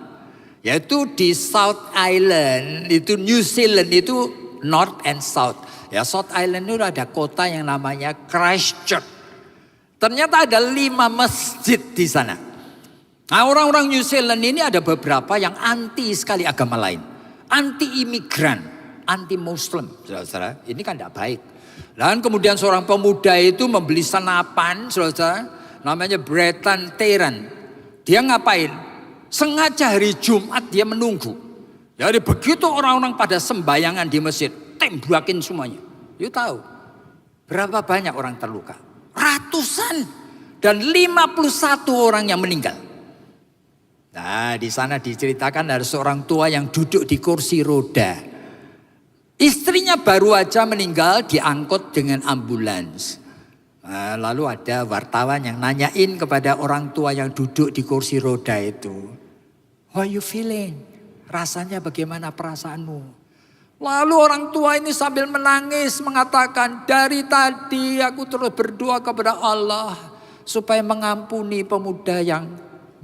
Yaitu di South Island, itu New Zealand itu North and South. Ya, South Island itu ada kota yang namanya Christchurch. Ternyata ada 5 masjid di sana. Nah, orang-orang New Zealand ini ada beberapa yang anti sekali agama lain. Anti imigran, anti Muslim. Saudara-saudara, ini kan tidak baik. Dan kemudian seorang pemuda itu membeli senapan, saudara, namanya Breton Tarrant. Dia ngapain? Sengaja hari Jumat dia menunggu. Jadi begitu orang-orang pada sembayangan di masjid, tembakin semuanya. You tahu berapa banyak orang terluka? Ratusan. Dan 51 orang yang meninggal. Nah, di sana diceritakan ada seorang tua yang duduk di kursi roda. Istrinya baru aja meninggal, diangkut dengan ambulans. Nah, lalu ada wartawan yang nanyain kepada orang tua yang duduk di kursi roda itu, "How you feeling? Rasanya bagaimana perasaanmu?" Lalu orang tua ini sambil menangis mengatakan, "Dari tadi aku terus berdoa kepada Allah supaya mengampuni pemuda yang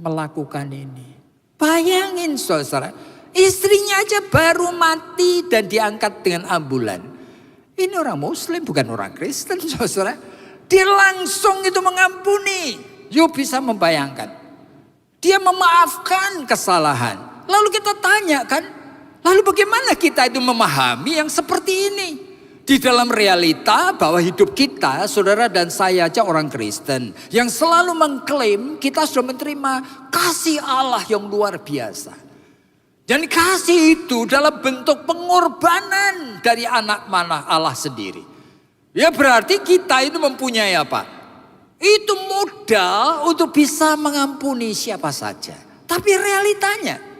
melakukan ini." Bayangin saudara, istrinya aja baru mati dan diangkat dengan ambulan. Ini orang Muslim bukan orang Kristen saudara. Dia langsung itu mengampuni. You bisa membayangkan. Dia memaafkan kesalahan. Lalu kita tanya kan, lalu bagaimana kita itu memahami yang seperti ini? Di dalam realita bahwa hidup kita, saudara dan saya aja orang Kristen, yang selalu mengklaim kita sudah menerima kasih Allah yang luar biasa. Dan kasih itu dalam bentuk pengorbanan dari anak mana Allah sendiri. Ya berarti kita itu mempunyai apa? Itu modal untuk bisa mengampuni siapa saja. Tapi realitanya.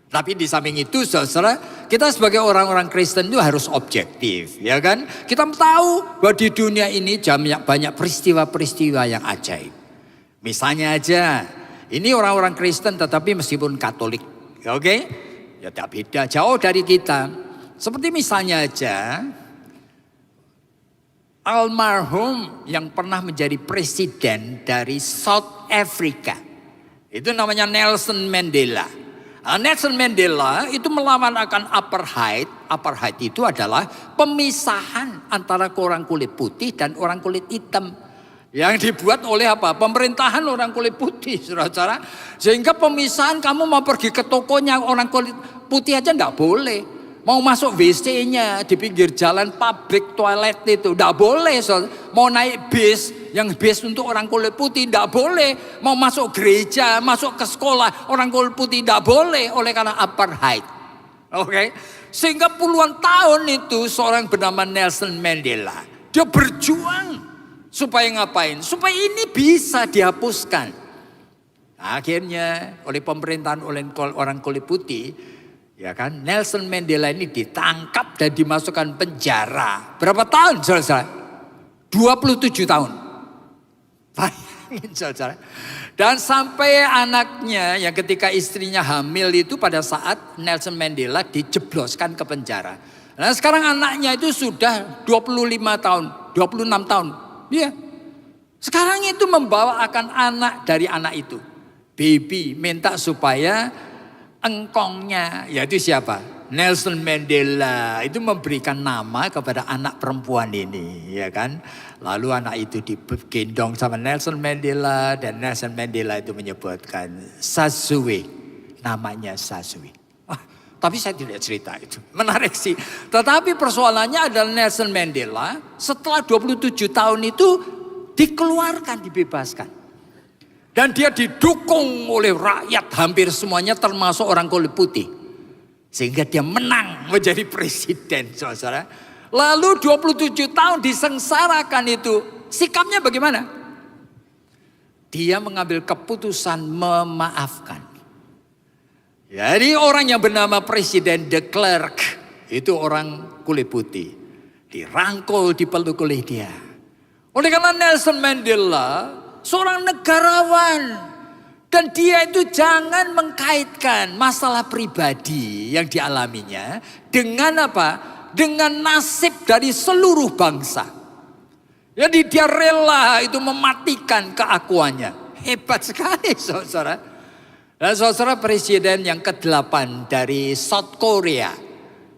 Tapi di samping itu saudara, kita sebagai orang-orang Kristen itu harus objektif, ya kan? Kita tahu bahwa di dunia ini banyak peristiwa-peristiwa yang ajaib. Misalnya aja, ini orang-orang Kristen tetapi meskipun Katolik, oke? Ya tidak beda, jauh dari kita. Seperti misalnya aja, almarhum yang pernah menjadi presiden dari South Africa, itu namanya Nelson Mandela. Nelson Mandela itu melawan akan apartheid. Apartheid itu adalah pemisahan antara orang kulit putih dan orang kulit hitam. Yang dibuat oleh apa? Pemerintahan orang kulit putih, saudara-saudara. Sehingga pemisahan, kamu mau pergi ke tokonya orang kulit putih aja enggak boleh. Mau masuk WC-nya di pinggir jalan, pabrik toilet itu enggak boleh. Mau naik bis, yang bis untuk orang kulit putih tidak boleh. Mau masuk gereja, masuk ke sekolah, orang kulit putih tidak boleh oleh karena apartheid. Oke. Sehingga puluhan tahun itu seorang bernama Nelson Mandela, dia berjuang supaya ngapain? Supaya ini bisa dihapuskan. Akhirnya oleh pemerintahan oleh orang kulit putih, ya kan, Nelson Mandela ini ditangkap dan dimasukkan penjara. Berapa tahun saudara? 27 tahun. Bayangin saudara. Dan sampai anaknya yang ketika istrinya hamil itu pada saat Nelson Mandela dijebloskan ke penjara. Nah sekarang anaknya itu sudah 25 tahun, 26 tahun. Iya. Sekarang itu membawa akan anak dari anak itu. Baby minta supaya engkongnya, yaitu siapa? Nelson Mandela itu memberikan nama kepada anak perempuan ini, ya kan? Lalu anak itu digendong sama Nelson Mandela dan Nelson Mandela itu menyebutkan Sazue, namanya Sazue. Tapi saya tidak cerita itu, menarik sih. Tetapi persoalannya adalah Nelson Mandela setelah 27 tahun itu dikeluarkan, dibebaskan. Dan dia didukung oleh rakyat hampir semuanya termasuk orang kulit putih. Sehingga dia menang menjadi presiden, saudara. Lalu 27 tahun disengsarakan itu, sikapnya bagaimana? Dia mengambil keputusan memaafkan. Jadi orang yang bernama Presiden de Klerk, itu orang kulit putih. Dirangkul, dipeluk oleh dia. Oleh karena Nelson Mandela seorang negarawan. Dan dia itu jangan mengkaitkan masalah pribadi yang dialaminya dengan apa? Dengan nasib dari seluruh bangsa. Jadi dia rela itu mematikan keakuannya. Hebat sekali saudara. Dan saudara, presiden yang ke-8 dari South Korea.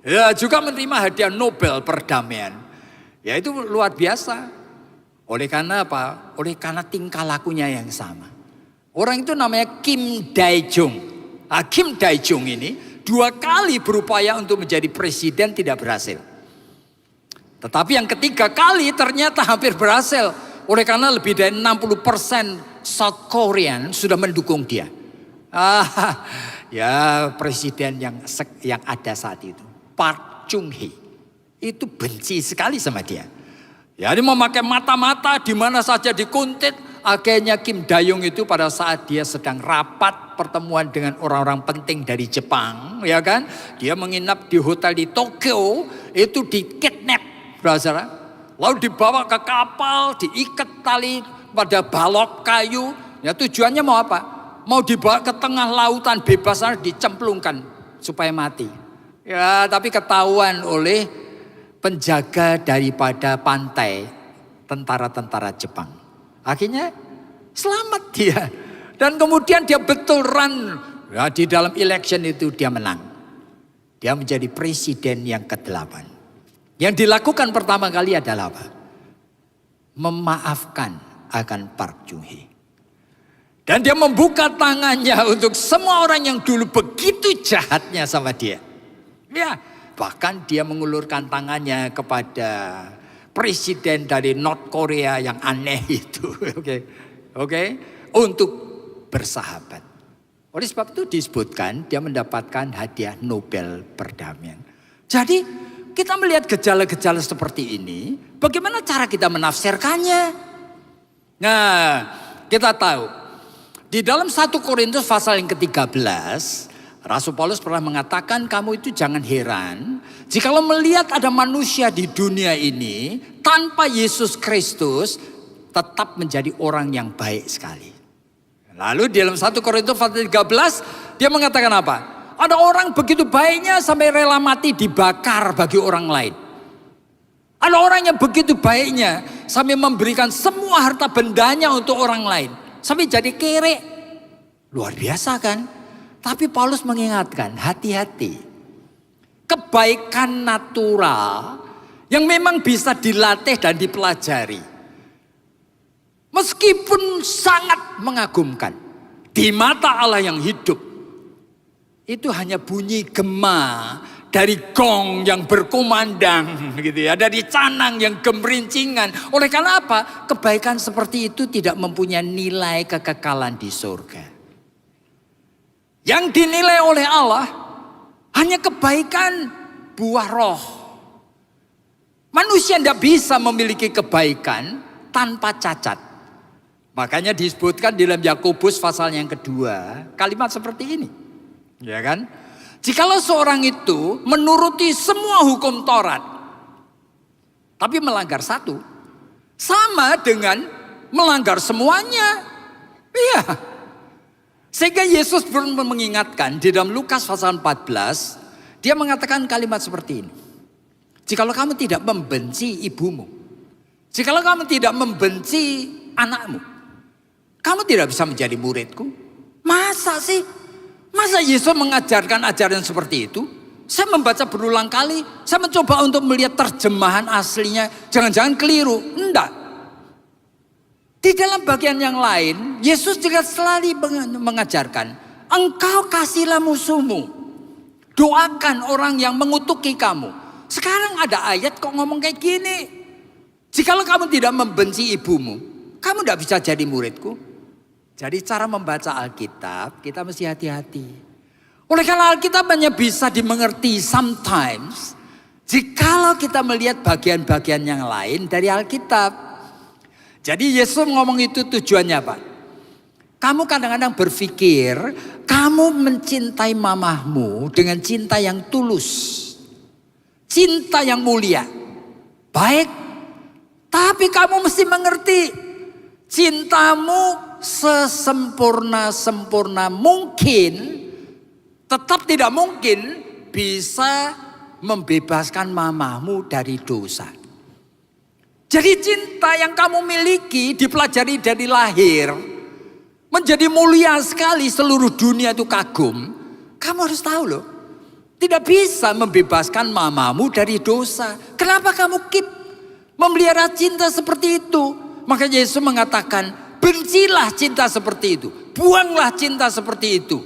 Ya, juga menerima hadiah Nobel perdamaian. Ya itu luar biasa. Oleh karena apa? Oleh karena tingkah lakunya yang sama. Orang itu namanya Kim Dae-jung. Nah, Kim Dae-jung ini 2 kali berupaya untuk menjadi presiden tidak berhasil. Tetapi yang ketiga kali ternyata hampir berhasil. Oleh karena lebih dari 60% South Korean sudah mendukung dia. Ya presiden yang ada saat itu. Park Chung-hee. Itu benci sekali sama dia. Ya, dia memakai mata-mata di mana saja dikuntit. Akhirnya Kim Dae-jung itu pada saat dia sedang rapat pertemuan dengan orang-orang penting dari Jepang, ya kan? Dia menginap di hotel di Tokyo, itu dikidnap, saudara. Lalu dibawa ke kapal, diikat tali pada balok kayu. Ya tujuannya mau apa? Mau dibawa ke tengah lautan bebas, dicemplungkan supaya mati. Ya, tapi ketahuan oleh penjaga daripada pantai tentara-tentara Jepang. Akhirnya selamat dia. Dan kemudian dia betul run. Ya, di dalam election itu dia menang. Dia menjadi presiden yang ke-8. Yang dilakukan pertama kali adalah apa? Memaafkan akan Park Chung-hee. Dan dia membuka tangannya untuk semua orang yang dulu begitu jahatnya sama dia. Ya, bahkan dia mengulurkan tangannya kepada presiden dari North Korea yang aneh itu. Oke, untuk bersahabat. Oleh sebab itu disebutkan dia mendapatkan hadiah Nobel perdamaian. Jadi kita melihat gejala-gejala seperti ini, bagaimana cara kita menafsirkannya? Nah, kita tahu di dalam 1 Korintus pasal yang ke-13, Rasul Paulus pernah mengatakan, kamu itu jangan heran jikalau melihat ada manusia di dunia ini tanpa Yesus Kristus tetap menjadi orang yang baik sekali. Lalu di dalam 1 Korintus pasal 13 dia mengatakan apa? Ada orang begitu baiknya sampai rela mati dibakar bagi orang lain. Ada orang yang begitu baiknya sampai memberikan semua harta bendanya untuk orang lain. Sampai jadi kere. Luar biasa kan? Tapi Paulus mengingatkan, hati-hati. Kebaikan natural yang memang bisa dilatih dan dipelajari. Meskipun sangat mengagumkan. Di mata Allah yang hidup. Itu hanya bunyi gema dari gong yang berkumandang. Gitu ya, dari canang yang gemerincingan. Oleh karena apa? Kebaikan seperti itu tidak mempunyai nilai kekekalan di surga. Yang dinilai oleh Allah hanya kebaikan buah roh. Manusia tidak bisa memiliki kebaikan tanpa cacat. Makanya disebutkan di dalam Yakobus pasal yang kedua kalimat seperti ini. Ya kan? Jikalau seorang itu menuruti semua hukum Taurat, tapi melanggar satu, sama dengan melanggar semuanya. Iya. Sehingga Yesus pun mengingatkan di dalam Lukas pasal 14, dia mengatakan kalimat seperti ini. Jikalau kamu tidak membenci ibumu, jikalau kamu tidak membenci anakmu, kamu tidak bisa menjadi muridku. Masa sih? Masa Yesus mengajarkan ajaran seperti itu? Saya membaca berulang kali, saya mencoba untuk melihat terjemahan aslinya, jangan-jangan keliru. Enggak. Di dalam bagian yang lain, Yesus juga selalu mengajarkan, engkau kasihlah musuhmu, doakan orang yang mengutuki kamu. Sekarang ada ayat kok ngomong kayak gini. Jikalau kamu tidak membenci ibumu, kamu tidak bisa jadi muridku. Jadi cara membaca Alkitab, kita mesti hati-hati. Oleh karena Alkitab hanya bisa dimengerti sometimes, jikalau kita melihat bagian-bagian yang lain dari Alkitab. Jadi Yesus ngomong itu tujuannya apa? Kamu kadang-kadang berpikir kamu mencintai mamahmu dengan cinta yang tulus. Cinta yang mulia. Baik. Tapi kamu mesti mengerti. cintamu sesempurna-sempurna mungkin, tetap tidak mungkin bisa membebaskan mamamu dari dosa. Jadi cinta yang kamu miliki dipelajari dari lahir, menjadi mulia sekali, seluruh dunia itu kagum. Kamu harus tahu loh, tidak bisa membebaskan mamamu dari dosa. Kenapa kamu keep memelihara cinta seperti itu? Maka Yesus mengatakan, bencilah cinta seperti itu, buanglah cinta seperti itu,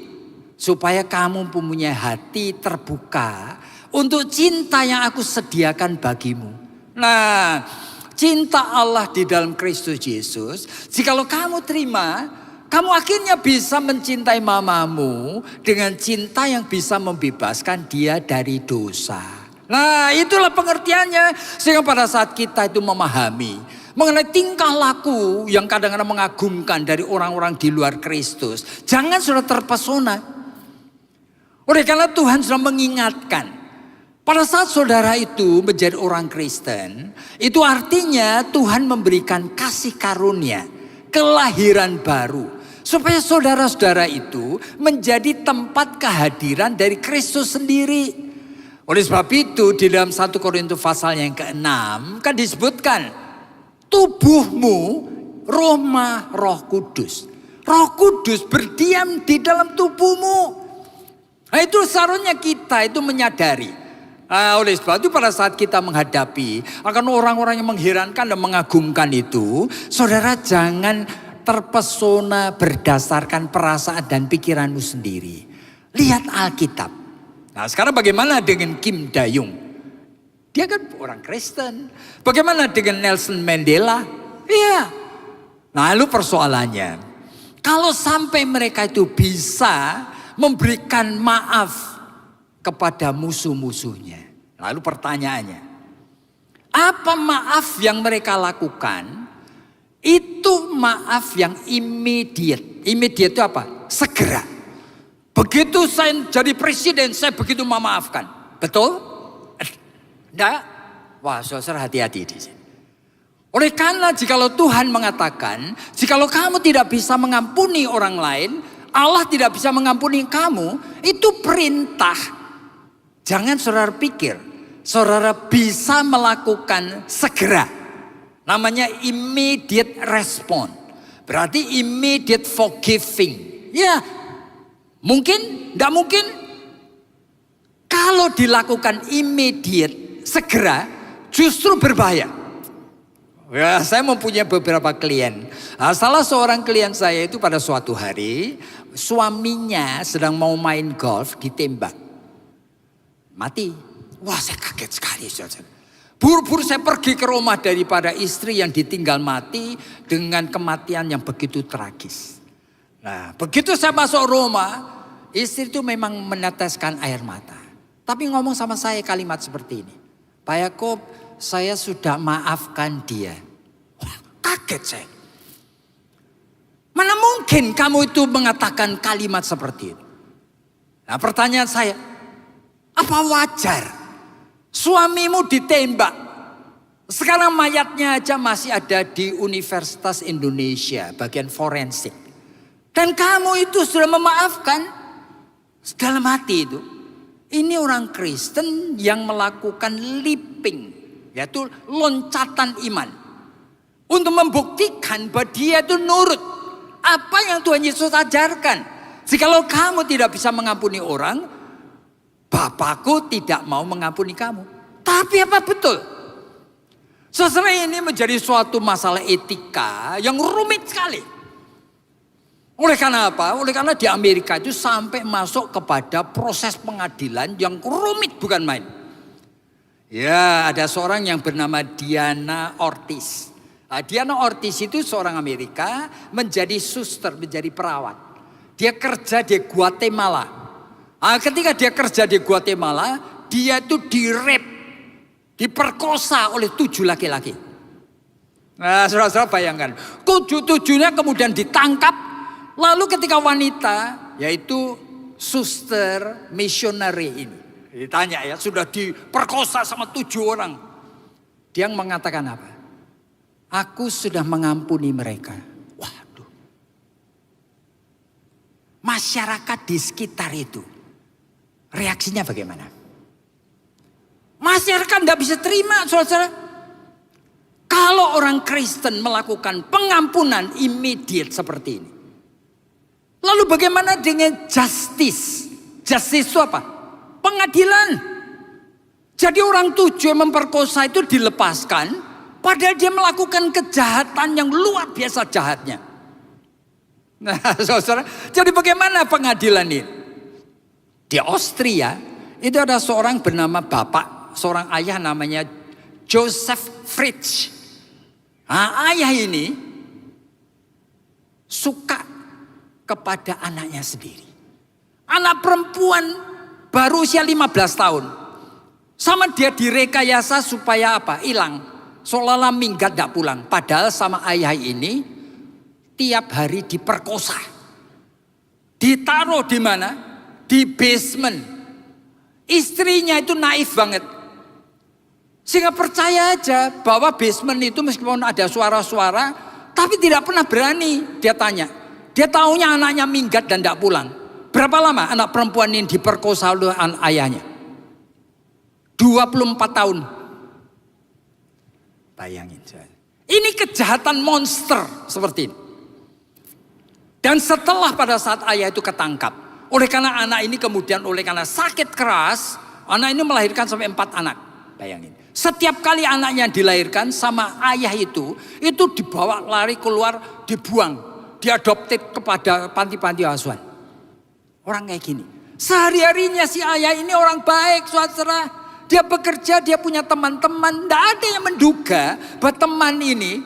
supaya kamu mempunyai hati terbuka untuk cinta yang aku sediakan bagimu. Nah, cinta Allah di dalam Kristus Yesus, jikalau kamu terima, kamu akhirnya bisa mencintai mamamu dengan cinta yang bisa membebaskan dia dari dosa. Nah, itulah pengertiannya. Sehingga pada saat kita itu memahami mengenai tingkah laku yang kadang-kadang mengagumkan dari orang-orang di luar Kristus, jangan sudah terpesona. Oleh karena Tuhan sudah mengingatkan, pada saat saudara itu menjadi orang Kristen, itu artinya Tuhan memberikan kasih karunia, kelahiran baru, supaya saudara-saudara itu menjadi tempat kehadiran dari Kristus sendiri. Oleh sebab itu di dalam 1 Korintus pasal yang ke-6 kan disebutkan, tubuhmu rumah Roh Kudus. Roh Kudus berdiam di dalam tubuhmu. Nah, itu seharusnya kita itu menyadari. Nah, oleh sebab itu pada saat kita menghadapi akan orang-orang yang mengherankan dan mengagumkan itu, saudara jangan terpesona berdasarkan perasaan dan pikiranmu sendiri. Lihat Alkitab. Nah, sekarang bagaimana dengan Kim Dae-jung? Dia kan orang Kristen. Bagaimana dengan Nelson Mandela? Iya. Nah, lalu persoalannya, kalau sampai mereka itu bisa memberikan maaf kepada musuh-musuhnya. Lalu pertanyaannya, apa maaf yang mereka lakukan? Itu maaf yang immediate. Immediate itu apa? Segera. Begitu saya jadi presiden, saya begitu memaafkan. Betul? Tidak? Wah, saudara hati-hati di sini. Oleh karena jikalau Tuhan mengatakan, jikalau kamu tidak bisa mengampuni orang lain, Allah tidak bisa mengampuni kamu, itu perintah. Jangan saudara pikir, saudara bisa melakukan segera. Namanya immediate response. Berarti immediate forgiving. Ya, mungkin, tidak mungkin. Kalau dilakukan immediate, segera, justru berbahaya. Ya, saya mempunyai beberapa klien. Nah, salah seorang klien saya itu pada suatu hari, suaminya sedang mau main golf, ditembak. Mati. Wah, saya kaget sekali. Buru-buru saya pergi ke rumah daripada istri yang ditinggal mati dengan kematian yang begitu tragis. Nah, begitu saya masuk rumah, istri itu memang meneteskan air mata. Tapi ngomong sama saya kalimat seperti ini. Pak Yakob, saya sudah maafkan dia. Wah, kaget saya. Mana mungkin kamu itu mengatakan kalimat seperti itu? Nah, pertanyaan saya, apa wajar suamimu ditembak? Sekarang mayatnya aja masih ada di Universitas Indonesia, bagian forensik. Dan kamu itu sudah memaafkan dalam hati itu. Ini orang Kristen yang melakukan leaping, yaitu loncatan iman. Untuk membuktikan bahwa dia itu nurut apa yang Tuhan Yesus ajarkan. Jikalau kamu tidak bisa mengampuni orang, Bapakku tidak mau mengampuni kamu. Tapi apa betul? Saudara, ini menjadi suatu masalah etika yang rumit sekali. Oleh karena apa? Oleh karena di Amerika itu sampai masuk kepada proses pengadilan yang rumit bukan main. Ya, ada seorang yang bernama Diana Ortiz. Nah, Diana Ortiz itu seorang Amerika, menjadi suster, menjadi perawat. Dia kerja di Guatemala. Nah, ketika dia kerja di Guatemala, dia itu direp, diperkosa oleh 7 laki-laki. Nah, saudara-saudara bayangkan, 7-7-nya kemudian ditangkap. Lalu ketika wanita, yaitu suster missionary ini, ditanya ya, sudah diperkosa sama 7 orang. Dia mengatakan apa? Aku sudah mengampuni mereka. masyarakat di sekitar itu reaksinya bagaimana? Masyarakat tidak bisa terima, saudara. Kalau orang Kristen melakukan pengampunan immediate seperti ini. Lalu bagaimana dengan justice? Justice itu apa? Pengadilan. Jadi orang 7 yang memperkosa itu dilepaskan, padahal dia melakukan kejahatan yang luar biasa jahatnya. Nah, saudara, jadi bagaimana pengadilan ini? Di Austria itu ada seorang bernama bapak, seorang ayah namanya Joseph Fritsch. Nah, ayah ini suka kepada anaknya sendiri. Anak perempuan baru usia 15 tahun. Sama dia direkayasa supaya apa? Hilang. Seolah-olah minggat tidak pulang. Padahal sama ayah ini tiap hari diperkosa. Ditaruh di mana? Di basement. Istrinya itu naif banget. Sehingga percaya aja bahwa basement itu meskipun ada suara-suara, tapi tidak pernah berani. Dia tanya. Dia taunya anaknya minggat dan tidak pulang. Berapa lama anak perempuan ini diperkosa oleh ayahnya? 24 tahun. Bayangin. Ini kejahatan monster seperti ini. Dan setelah pada saat ayah itu ketangkap. Oleh karena anak ini kemudian oleh karena sakit keras. Anak ini melahirkan sampai 4 anak. Bayangin. Setiap kali anaknya dilahirkan sama ayah itu dibawa lari keluar, dibuang. Diadopted kepada panti-panti asuhan. Orang kayak gini. Sehari-harinya si ayah ini orang baik, saudara. Dia bekerja, dia punya teman-teman. Tidak ada yang menduga bahwa teman ini,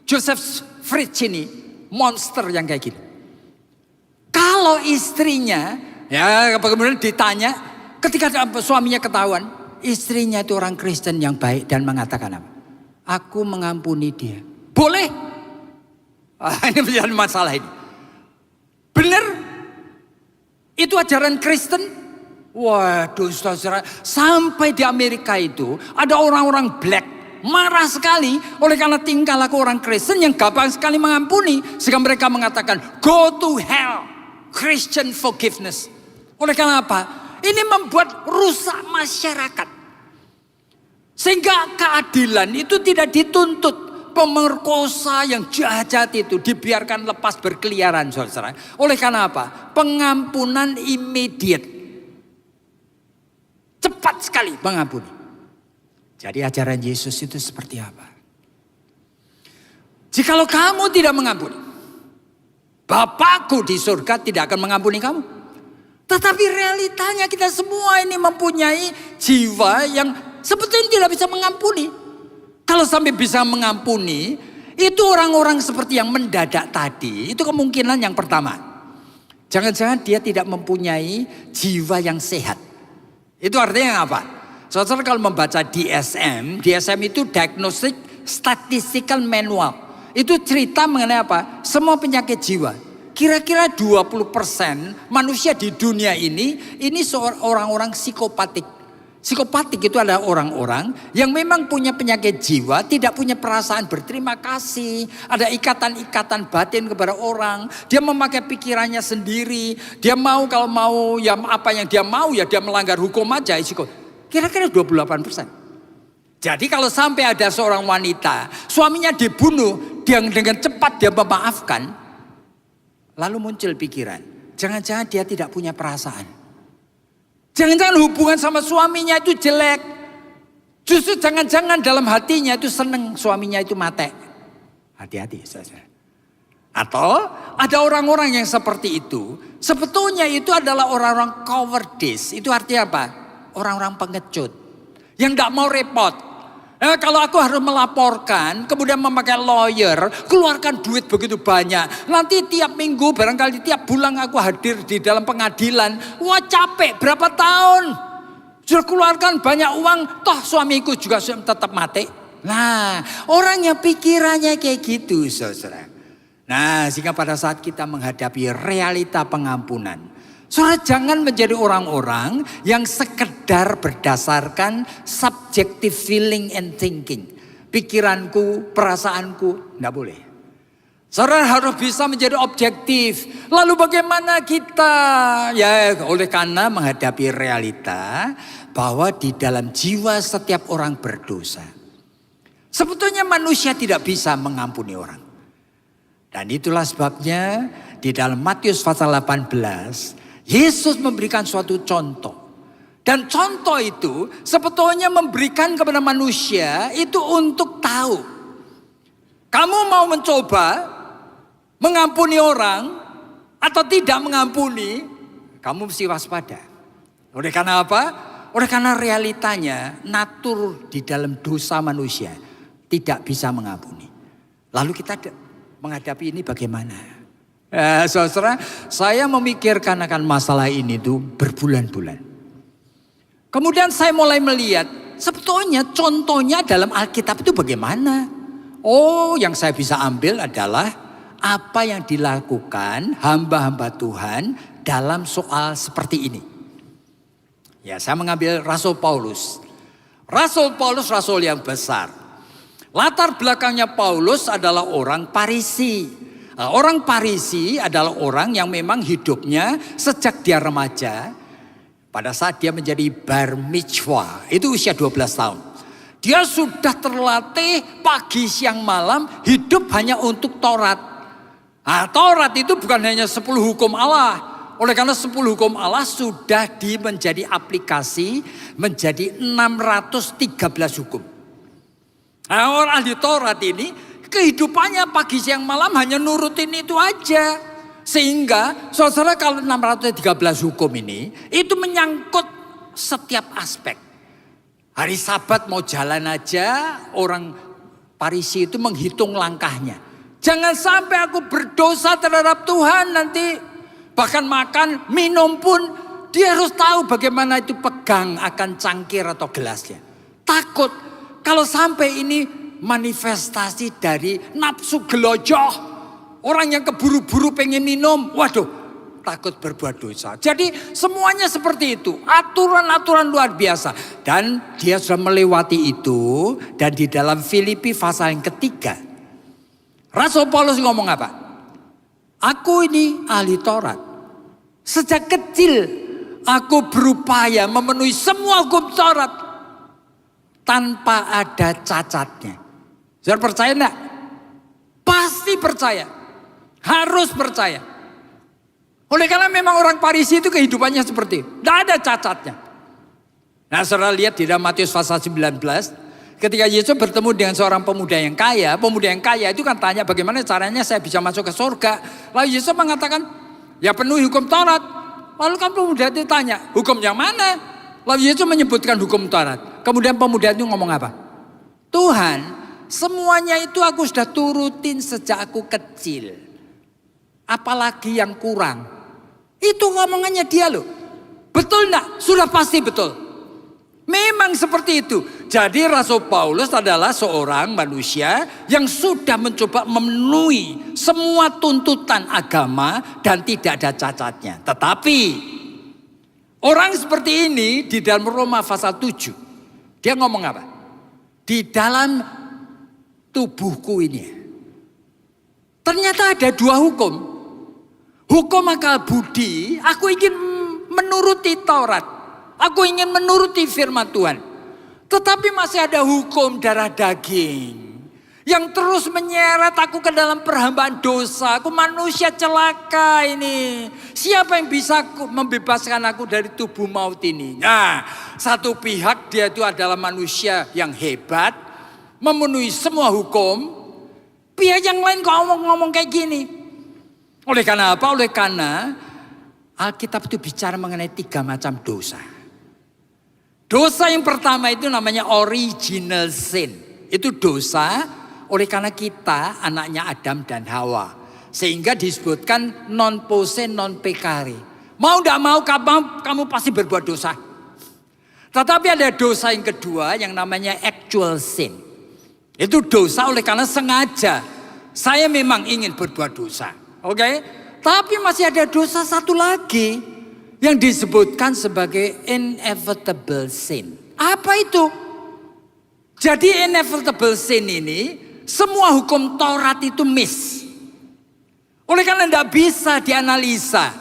Joseph Fritsch ini, monster yang kayak gini. Kalau istrinya, ya kemudian ditanya, ketika suaminya ketahuan, istrinya itu orang Kristen yang baik dan mengatakan apa? Aku mengampuni dia. Boleh? Ini menjadi masalah ini. Benar? Itu ajaran Kristen? Waduh, saudara, sampai di Amerika itu ada orang-orang black marah sekali oleh karena tingkah laku orang Kristen yang gampang sekali mengampuni. Sehingga mereka mengatakan, go to hell, Christian forgiveness. Oleh karena apa? Ini membuat rusak masyarakat. Sehingga keadilan itu tidak dituntut. Pemerkosa yang jahat-jahat itu dibiarkan lepas berkeliaran, saudara. Oleh karena apa? Pengampunan immediate. Cepat sekali mengampuni. Jadi ajaran Yesus itu seperti apa? Jikalau kamu tidak mengampuni, Bapakku di surga tidak akan mengampuni kamu. Tetapi realitanya kita semua ini mempunyai jiwa yang sebetulnya tidak bisa mengampuni. Kalau sampai bisa mengampuni, itu orang-orang seperti yang mendadak tadi, itu kemungkinan yang pertama. Jangan-jangan dia tidak mempunyai jiwa yang sehat. Itu artinya apa? Saudara kalau membaca DSM itu Diagnostic Statistical Manual. Itu cerita mengenai apa? Semua penyakit jiwa. Kira-kira 20% manusia di dunia ini orang-orang psikopatik. Psikopatik itu adalah orang-orang yang memang punya penyakit jiwa, tidak punya perasaan berterima kasih, ada ikatan-ikatan batin kepada orang, dia memakai pikirannya sendiri, dia mau kalau mau ya apa yang dia mau ya dia melanggar hukum aja. Kira-kira 28%. Jadi kalau sampai ada seorang wanita, suaminya dibunuh, dia dengan cepat dia memaafkan, lalu muncul pikiran, jangan-jangan dia tidak punya perasaan. Jangan-jangan hubungan sama suaminya itu jelek. Justru jangan-jangan dalam hatinya itu senang suaminya itu mati. Hati-hati saja. Atau ada orang-orang yang seperti itu. Sebetulnya itu adalah orang-orang cowardice. Itu artinya apa? Orang-orang pengecut. Yang gak mau repot. Kalau aku harus melaporkan, kemudian memakai lawyer, keluarkan duit begitu banyak. Nanti tiap minggu, barangkali tiap bulan aku hadir di dalam pengadilan. Wah capek, berapa tahun. Sudah keluarkan banyak uang, toh suamiku juga tetap mati. Nah, orang yang pikirannya kayak gitu, saudara. Nah, sehingga pada saat kita menghadapi realita pengampunan, saudara jangan menjadi orang-orang yang sekedar berdasarkan subjective feeling and thinking. Pikiranku, perasaanku, enggak boleh. Saudara harus bisa menjadi objektif. Lalu bagaimana kita? Ya, oleh karena menghadapi realita bahwa di dalam jiwa setiap orang berdosa. Sebetulnya manusia tidak bisa mengampuni orang. Dan itulah sebabnya di dalam Matius pasal 18, Yesus memberikan suatu contoh. Dan contoh itu sebetulnya memberikan kepada manusia itu untuk tahu. Kamu mau mencoba mengampuni orang atau tidak mengampuni, kamu mesti waspada. Oleh karena apa? Oleh karena realitanya natur di dalam dosa manusia tidak bisa mengampuni. Lalu kita menghadapi ini bagaimana? Saudara, saya memikirkan akan masalah ini tuh berbulan-bulan. Kemudian saya mulai melihat sebetulnya contohnya dalam Alkitab itu bagaimana? Oh, yang saya bisa ambil adalah apa yang dilakukan hamba-hamba Tuhan dalam soal seperti ini. Ya, saya mengambil Rasul Paulus. Rasul Paulus rasul yang besar. Latar belakangnya Paulus adalah orang Farisi. Orang Farisi adalah orang yang memang hidupnya sejak dia remaja. Pada saat dia menjadi bar mitzvah, itu usia 12 tahun. Dia sudah terlatih pagi siang malam hidup hanya untuk Taurat. Taurat itu bukan hanya 10 hukum Allah. Oleh karena 10 hukum Allah sudah menjadi aplikasi menjadi 613 hukum. Orang ahli Taurat ini kehidupannya pagi siang malam hanya nurutin itu aja. Sehingga saudara kalau 613 hukum ini itu menyangkut setiap aspek. Hari Sabat mau jalan aja orang Farisi itu menghitung langkahnya. Jangan sampai aku berdosa terhadap Tuhan nanti. Bahkan makan, minum pun dia harus tahu bagaimana itu pegang akan cangkir atau gelasnya. Takut kalau sampai ini manifestasi dari nafsu gelojoh. Orang yang keburu-buru pengen minum, waduh takut berbuat dosa. Jadi semuanya seperti itu. Aturan-aturan luar biasa. Dan dia sudah melewati itu. Dan di dalam Filipi pasal yang ketiga. Rasul Paulus ngomong apa? Aku ini ahli Taurat. Sejak kecil aku berupaya memenuhi semua hukum Taurat tanpa ada cacatnya. Saudara percaya enggak? Pasti percaya. Harus percaya. Oleh karena memang orang Farisi itu kehidupannya seperti itu. Tidak ada cacatnya. Nah saudara lihat di dalam Matius pasal 19. Ketika Yesus bertemu dengan seorang pemuda yang kaya itu kan tanya bagaimana caranya saya bisa masuk ke surga. Lalu Yesus mengatakan, ya penuhi hukum Taurat. Lalu kan pemuda itu tanya, hukum yang mana? Lalu Yesus menyebutkan hukum Taurat. Kemudian pemuda itu ngomong apa? Tuhan, semuanya itu aku sudah turutin sejak aku kecil. Apalagi yang kurang? Itu ngomongannya dia loh. Betul enggak? Sudah pasti betul. Memang seperti itu. Jadi Rasul Paulus adalah seorang manusia yang sudah mencoba memenuhi semua tuntutan agama dan tidak ada cacatnya. Tetapi orang seperti ini di dalam Roma pasal 7. Dia ngomong apa? Di dalam tubuhku ini. Ternyata ada dua hukum. Hukum akal budi, aku ingin menuruti Taurat. Aku ingin menuruti firman Tuhan. Tetapi masih ada hukum darah daging. Yang terus menyeret aku ke dalam perhambaan dosa. Aku manusia celaka ini. Siapa yang bisa membebaskan aku dari tubuh maut ini? Nah, satu pihak dia itu adalah manusia yang hebat. Memenuhi semua hukum. Pihak yang lain kok ngomong kayak gini. Oleh karena apa? Oleh karena Alkitab itu bicara mengenai 3 macam dosa. Dosa yang pertama itu namanya original sin. Itu dosa oleh karena kita anaknya Adam dan Hawa. Sehingga disebutkan non posse non peccare. Mau tidak mau kamu pasti berbuat dosa. Tetapi ada dosa yang kedua yang namanya actual sin. Itu dosa oleh karena sengaja. Saya memang ingin berbuat dosa. Oke? Tapi masih ada dosa satu lagi. Yang disebutkan sebagai inevitable sin. Apa itu? Jadi inevitable sin ini semua hukum Taurat itu miss. Oleh karena tidak bisa dianalisa.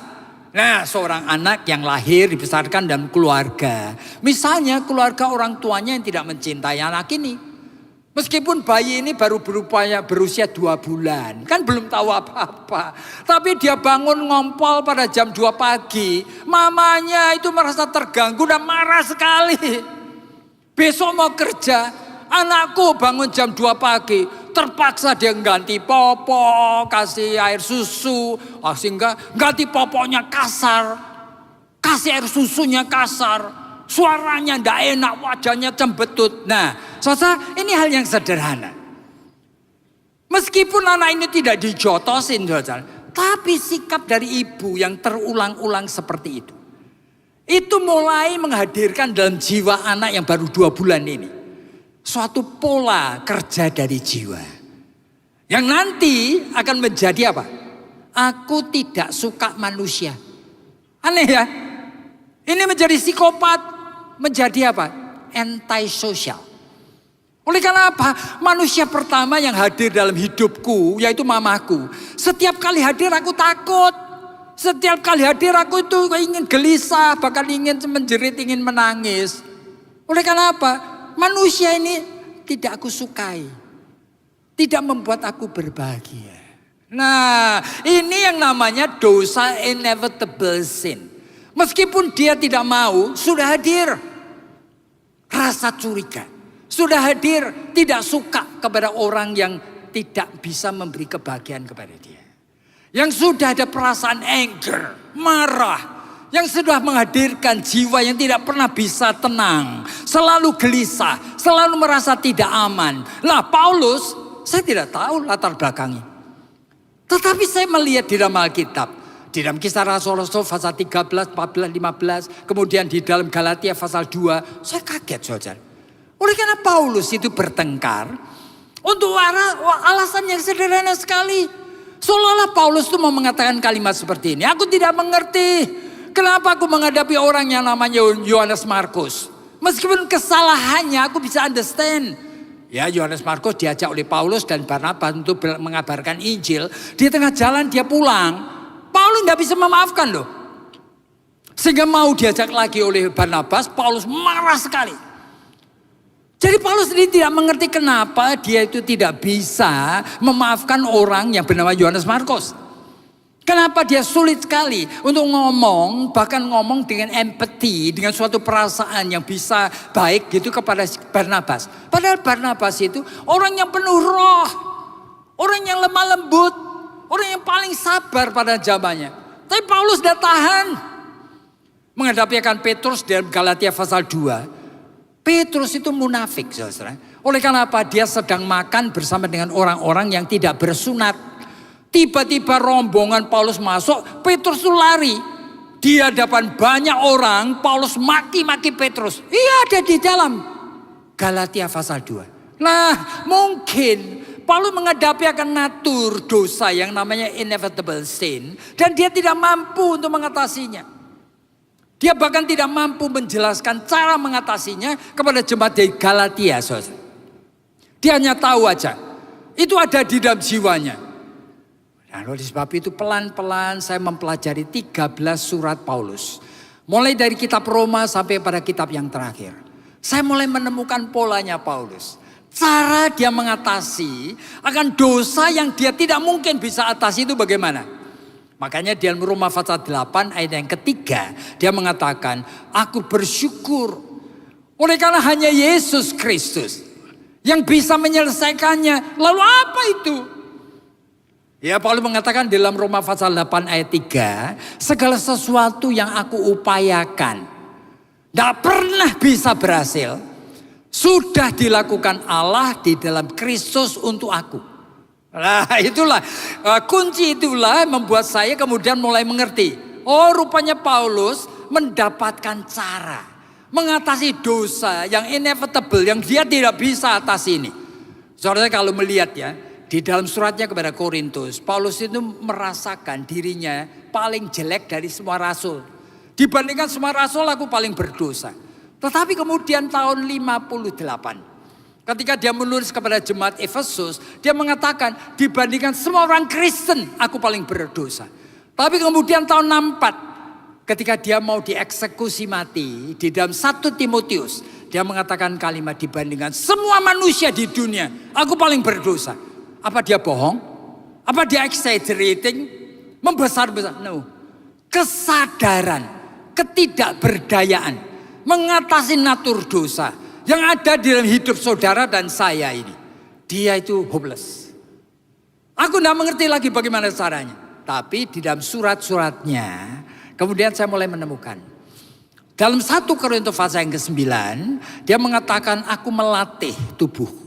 Nah, seorang anak yang lahir dibesarkan dalam keluarga. Misalnya keluarga orang tuanya yang tidak mencintai anak ini. Meskipun bayi ini baru berusia 2 bulan. Kan belum tahu apa-apa. Tapi dia bangun ngompol pada jam 2 pagi. Mamanya itu merasa terganggu dan marah sekali. Besok mau kerja. Anakku bangun jam 2 pagi. Terpaksa dia ganti popok, kasih air susu. Sehingga ganti popoknya kasar. Kasih air susunya kasar. Suaranya tidak enak, wajahnya cembetut. Nah, saudara, ini hal yang sederhana. Meskipun anak ini tidak dijotosin, saudara, tapi sikap dari ibu yang terulang-ulang seperti itu mulai menghadirkan dalam jiwa anak yang baru 2 bulan ini suatu pola kerja dari jiwa yang nanti akan menjadi apa? Aku tidak suka manusia. Aneh ya? Ini menjadi psikopat, menjadi apa? Antisocial. Oleh karena apa? Manusia pertama yang hadir dalam hidupku yaitu mamaku. Setiap kali hadir aku takut. Setiap kali hadir aku itu ingin gelisah, bahkan ingin menjerit, ingin menangis. Oleh karena apa? Manusia ini tidak aku sukai. Tidak membuat aku berbahagia. Nah, ini yang namanya dosa inevitable sin. Meskipun dia tidak mau, sudah hadir rasa curiga. Sudah hadir tidak suka kepada orang yang tidak bisa memberi kebahagiaan kepada dia. Yang sudah ada perasaan anger, marah. Yang sudah menghadirkan jiwa yang tidak pernah bisa tenang. Selalu gelisah, selalu merasa tidak aman. Lah Paulus, saya tidak tahu latar belakangnya. Tetapi saya melihat di dalam Alkitab. Di dalam Kisah Rasul-Rasul pasal 13, 14, 15. Kemudian di dalam Galatia pasal 2. Saya kaget saudara. Oleh karena Paulus itu bertengkar. Untuk alasan yang sederhana sekali. Seolah-olah Paulus itu mau mengatakan kalimat seperti ini. Aku tidak mengerti. Kenapa aku menghadapi orang yang namanya Yohanes Markus. Meskipun kesalahannya aku bisa understand. Ya, Yohanes Markus diajak oleh Paulus dan Barnabas untuk mengabarkan Injil. Di tengah jalan dia pulang. Paulus tidak bisa memaafkan loh. Sehingga mau diajak lagi oleh Barnabas, Paulus marah sekali. Jadi Paulus ini tidak mengerti kenapa dia itu tidak bisa memaafkan orang yang bernama Yohanes Markus. Kenapa dia sulit sekali untuk ngomong, bahkan ngomong dengan empati, dengan suatu perasaan yang bisa baik gitu kepada Barnabas. Padahal Barnabas itu orang yang penuh roh, orang yang lemah lembut, orang yang paling sabar pada zamannya. Tapi Paulus tidak tahan. Menghadapi akan Petrus dalam Galatia pasal 2. Petrus itu munafik, saudara. Oleh karena apa? Dia sedang makan bersama dengan orang-orang yang tidak bersunat. Tiba-tiba rombongan Paulus masuk, Petrus itu lari. Di hadapan banyak orang, Paulus maki-maki Petrus. Ia ada di dalam Galatia pasal 2. Nah, mungkin Paulus menghadapi akan natur dosa yang namanya inevitable sin. Dan dia tidak mampu untuk mengatasinya. Dia bahkan tidak mampu menjelaskan cara mengatasinya kepada jemaat di Galatia. Saudara. Dia hanya tahu aja. Itu ada di dalam jiwanya. Nah, oleh sebab itu pelan-pelan saya mempelajari 13 surat Paulus. Mulai dari kitab Roma sampai pada kitab yang terakhir. Saya mulai menemukan polanya Paulus. Cara dia mengatasi akan dosa yang dia tidak mungkin bisa atasi itu bagaimana? Makanya di dalam Roma pasal 8 ayat yang ketiga dia mengatakan, aku bersyukur oleh karena hanya Yesus Kristus yang bisa menyelesaikannya. Lalu apa itu? Ya, Paulus mengatakan di dalam Roma pasal 8 ayat 3, segala sesuatu yang aku upayakan tidak pernah bisa berhasil, sudah dilakukan Allah di dalam Kristus untuk aku. Nah, itulah kunci, itulah membuat saya kemudian mulai mengerti. Oh, rupanya Paulus mendapatkan cara mengatasi dosa yang inevitable, yang dia tidak bisa atasi ini. Saudara, kalau melihat ya, di dalam suratnya kepada Korintus, Paulus itu merasakan dirinya paling jelek dari semua rasul. Dibandingkan semua rasul, aku paling berdosa. Tetapi kemudian tahun 58, Ketika dia menulis kepada jemaat Efesus, dia mengatakan dibandingkan semua orang Kristen, aku paling berdosa. Tapi kemudian tahun 64, ketika dia mau dieksekusi mati, di dalam 1 Timotius, dia mengatakan kalimat dibandingkan semua manusia di dunia, aku paling berdosa. Apa dia bohong? Apa dia exaggerating? Membesar-besar? No. Kesadaran, ketidakberdayaan, mengatasi natur dosa yang ada di dalam hidup saudara dan saya ini. Dia itu hopeless. Aku tidak mengerti lagi bagaimana caranya. Tapi di dalam surat-suratnya, kemudian saya mulai menemukan. Dalam 1 Korintus pasal yang ke-9, dia mengatakan aku melatih tubuhku.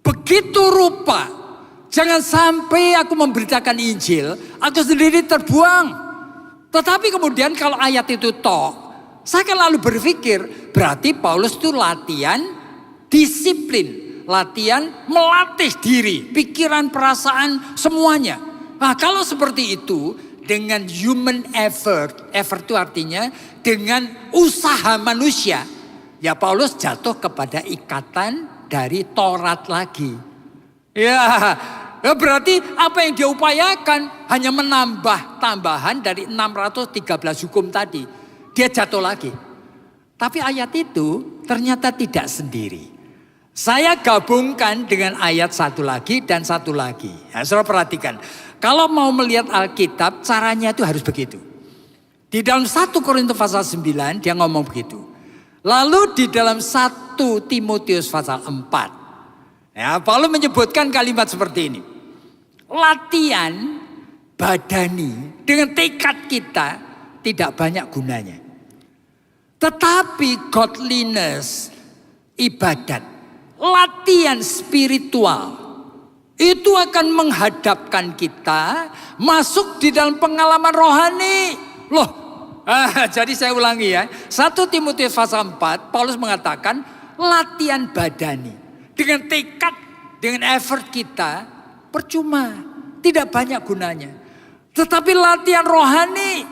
Begitu rupa, jangan sampai aku memberitakan Injil, aku sendiri terbuang. Tetapi kemudian kalau ayat itu saya kan lalu berpikir, berarti Paulus itu latihan disiplin. Latihan melatih diri, pikiran, perasaan, semuanya. Nah kalau seperti itu, dengan human effort itu artinya dengan usaha manusia. Ya Paulus jatuh kepada ikatan dari Taurat lagi. Ya berarti apa yang dia upayakan hanya menambah tambahan dari 613 hukum tadi. Dia jatuh lagi. Tapi ayat itu ternyata tidak sendiri. Saya gabungkan dengan ayat satu lagi dan satu lagi. Nah, saudara perhatikan. Kalau mau melihat Alkitab caranya itu harus begitu. Di dalam 1 Korintus pasal 9 dia ngomong begitu. Lalu di dalam 1 Timotius pasal 4. Ya, Paulus menyebutkan kalimat seperti ini. Latihan badani dengan tekad kita tidak banyak gunanya. Tetapi godliness, ibadat, latihan spiritual, itu akan menghadapkan kita masuk di dalam pengalaman rohani. Loh, jadi saya ulangi ya. 1 Timotius pasal 4, Paulus mengatakan latihan badani. Dengan tekad, dengan effort kita, percuma, tidak banyak gunanya. Tetapi latihan rohani,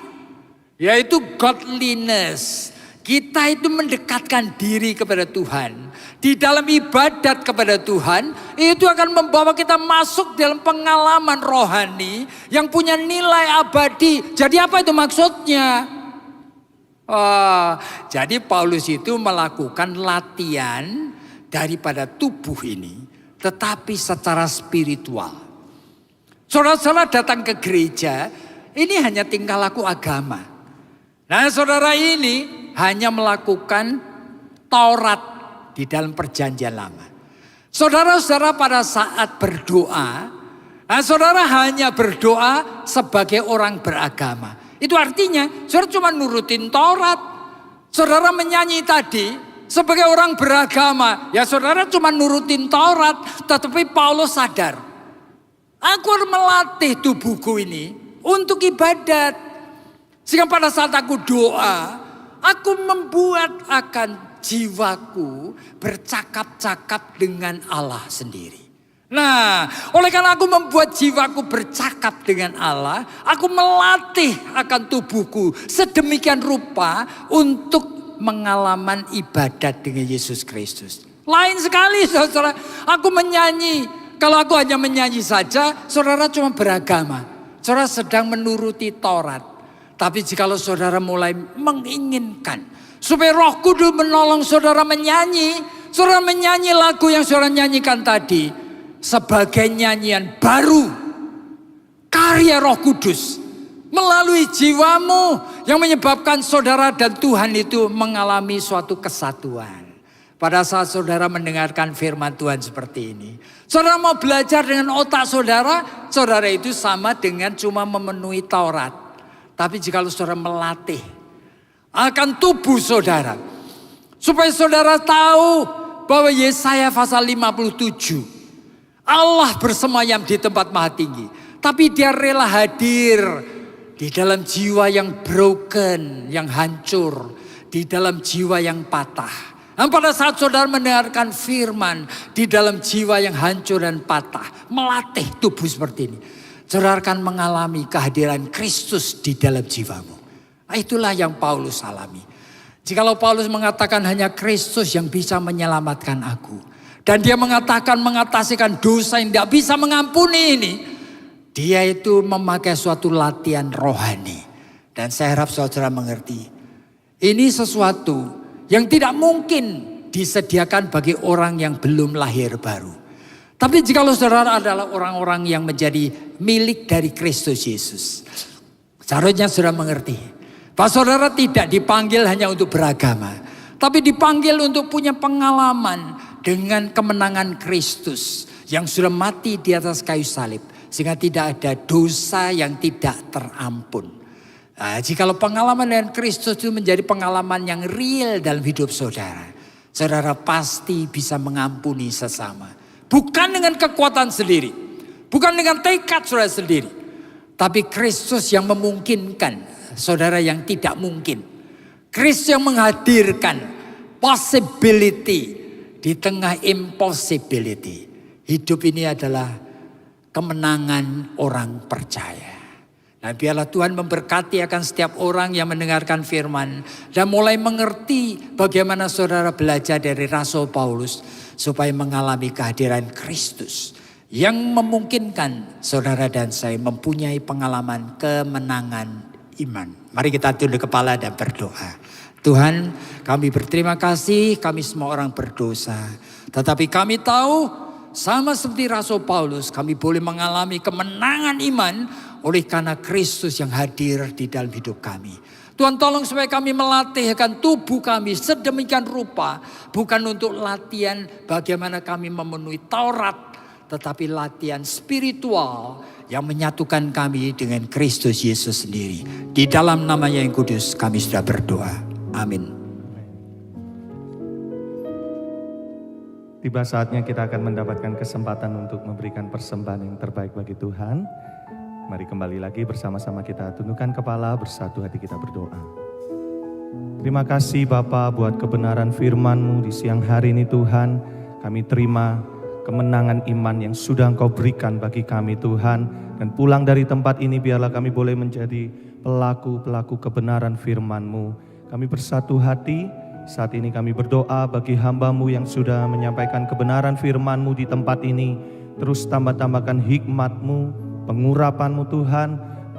yaitu godliness. Kita itu mendekatkan diri kepada Tuhan. Di dalam ibadat kepada Tuhan, itu akan membawa kita masuk dalam pengalaman rohani yang punya nilai abadi. Jadi apa itu maksudnya? Jadi Paulus itu melakukan latihan daripada tubuh ini, tetapi secara spiritual. Saudara-saudara datang ke gereja, ini hanya tingkah laku agama. Nah saudara ini hanya melakukan Taurat di dalam perjanjian lama. Saudara-saudara pada saat berdoa, saudara hanya berdoa sebagai orang beragama. Itu artinya saudara cuma nurutin Taurat. Saudara menyanyi tadi sebagai orang beragama. Ya saudara cuma nurutin Taurat. Tetapi Paulus sadar. Aku harus melatih tubuhku ini untuk ibadat. Sehingga pada saat aku doa, aku membuat akan jiwaku bercakap-cakap dengan Allah sendiri. Nah, oleh karena aku membuat jiwaku bercakap dengan Allah, aku melatih akan tubuhku sedemikian rupa untuk pengalaman ibadat dengan Yesus Kristus. Lain sekali saudara, aku menyanyi. Kalau aku hanya menyanyi saja, saudara cuma beragama. Saudara sedang menuruti Taurat. Tapi jikalau saudara mulai menginginkan supaya Roh Kudus menolong saudara menyanyi lagu yang saudara nyanyikan tadi sebagai nyanyian baru, karya Roh Kudus melalui jiwamu yang menyebabkan saudara dan Tuhan itu mengalami suatu kesatuan. Pada saat saudara mendengarkan firman Tuhan seperti ini, saudara mau belajar dengan otak saudara, saudara itu sama dengan cuma memenuhi Taurat. Tapi jika saudara melatih akan tubuh saudara, supaya saudara tahu bahwa Yesaya pasal 57, Allah bersemayam di tempat maha tinggi. Tapi dia rela hadir di dalam jiwa yang broken, yang hancur, di dalam jiwa yang patah. Dan pada saat saudara mendengarkan firman di dalam jiwa yang hancur dan patah, melatih tubuh seperti ini, saudara akan mengalami kehadiran Kristus di dalam jiwamu. Nah, itulah yang Paulus alami. Jikalau Paulus mengatakan hanya Kristus yang bisa menyelamatkan aku. Dan dia mengatasikan dosa yang tidak bisa mengampuni ini. Dia itu memakai suatu latihan rohani. Dan saya harap saudara mengerti. Ini sesuatu yang tidak mungkin disediakan bagi orang yang belum lahir baru. Tapi jika saudara adalah orang-orang yang menjadi milik dari Kristus Yesus. Seharusnya saudara mengerti. Bahwa saudara tidak dipanggil hanya untuk beragama. Tapi dipanggil untuk punya pengalaman dengan kemenangan Kristus. Yang sudah mati di atas kayu salib. Sehingga tidak ada dosa yang tidak terampun. Nah, jikalau pengalaman dengan Kristus itu menjadi pengalaman yang real dalam hidup saudara. Saudara pasti bisa mengampuni sesama. Bukan dengan kekuatan sendiri. Bukan dengan tekad saudara sendiri. Tapi Kristus yang memungkinkan saudara yang tidak mungkin. Kristus yang menghadirkan possibility di tengah impossibility. Hidup ini adalah kemenangan orang percaya. Dan biarlah Tuhan memberkati akan setiap orang yang mendengarkan firman. Dan mulai mengerti bagaimana saudara belajar dari Rasul Paulus. Supaya mengalami kehadiran Kristus. Yang memungkinkan saudara dan saya mempunyai pengalaman kemenangan iman. Mari kita tunduk kepala dan berdoa. Tuhan, kami berterima kasih, kami semua orang berdosa. Tetapi kami tahu sama seperti Rasul Paulus, kami boleh mengalami kemenangan iman oleh karena Kristus yang hadir di dalam hidup kami. Tuhan tolong supaya kami melatihkan tubuh kami sedemikian rupa. Bukan untuk latihan bagaimana kami memenuhi Taurat. Tetapi latihan spiritual yang menyatukan kami dengan Kristus Yesus sendiri. Di dalam nama-Nya yang kudus kami sudah berdoa. Amin. Tiba saatnya kita akan mendapatkan kesempatan untuk memberikan persembahan yang terbaik bagi Tuhan. Mari kembali lagi bersama-sama kita tundukkan kepala, bersatu hati kita berdoa. Terima kasih Bapa buat kebenaran firman-Mu di siang hari ini Tuhan. Kami terima kemenangan iman yang sudah Engkau berikan bagi kami Tuhan. Dan pulang dari tempat ini biarlah kami boleh menjadi pelaku-pelaku kebenaran firman-Mu. Kami bersatu hati. Saat ini kami berdoa bagi hamba-Mu yang sudah menyampaikan kebenaran firman-Mu di tempat ini. Terus tambah-tambahkan hikmat-Mu, pengurapan-Mu Tuhan.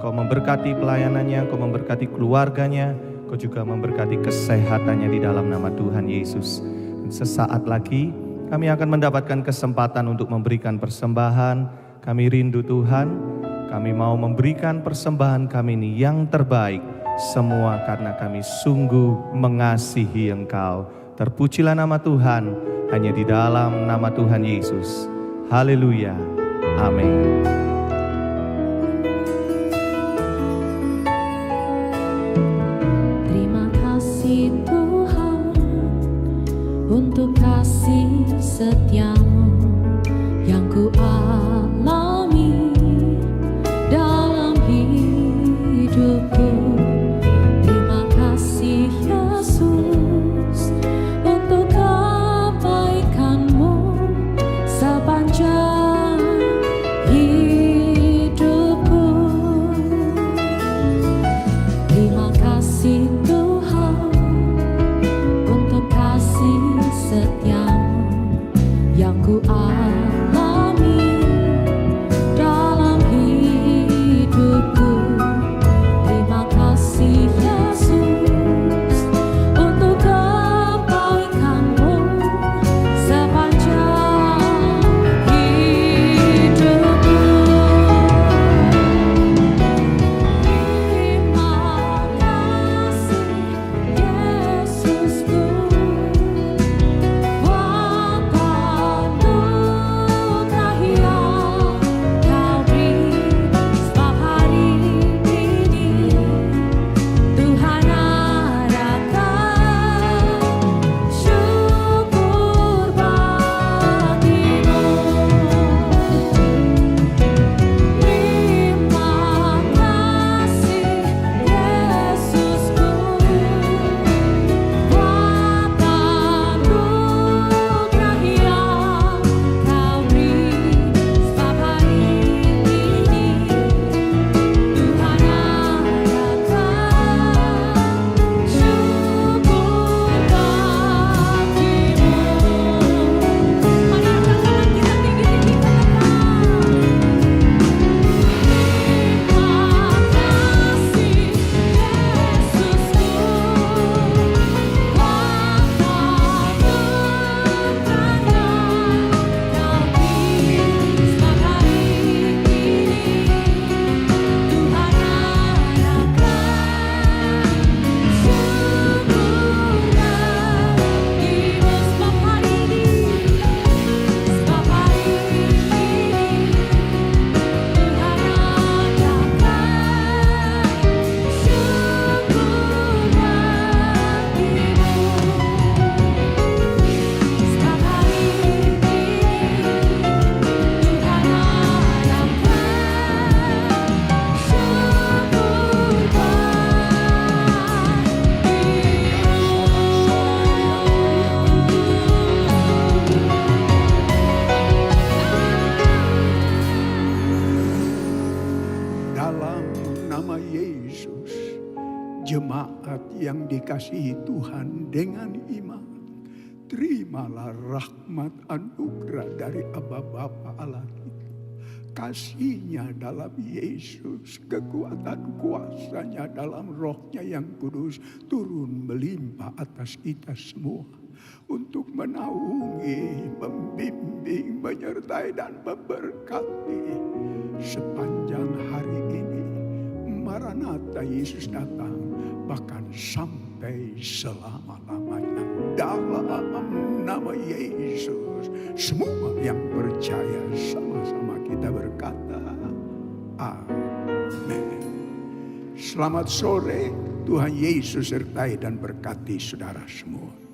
Kau memberkati pelayanannya, Kau memberkati keluarganya, Kau juga memberkati kesehatannya di dalam nama Tuhan Yesus. Dan sesaat lagi kami akan mendapatkan kesempatan untuk memberikan persembahan. Kami rindu Tuhan, kami mau memberikan persembahan kami ini yang terbaik. Semua karena kami sungguh mengasihi Engkau. Terpujilah nama Tuhan hanya di dalam nama Tuhan Yesus. Haleluya. Amin. Terima kasih Tuhan untuk kasih setia-Mu yang ku alami dalam hidupku. Terima kasih Yesus untuk kebaikan-Mu sepanjang hidup. dalam nama Yesus, jemaat yang dikasihi Tuhan dengan iman, terimalah rahmat anugerah dari Aba Bapa Allah kita. Kasihnya dalam Yesus, kekuatan kuasanya dalam rohnya yang kudus turun melimpah atas kita semua. Untuk menaungi, membimbing, menyertai dan memberkati sepanjang hari ini. Maranatha, Yesus datang bahkan sampai selama-lamanya. Dalam nama Yesus, semua yang percaya sama-sama kita berkata amin. Selamat sore, Tuhan Yesus sertai dan berkati saudara semua.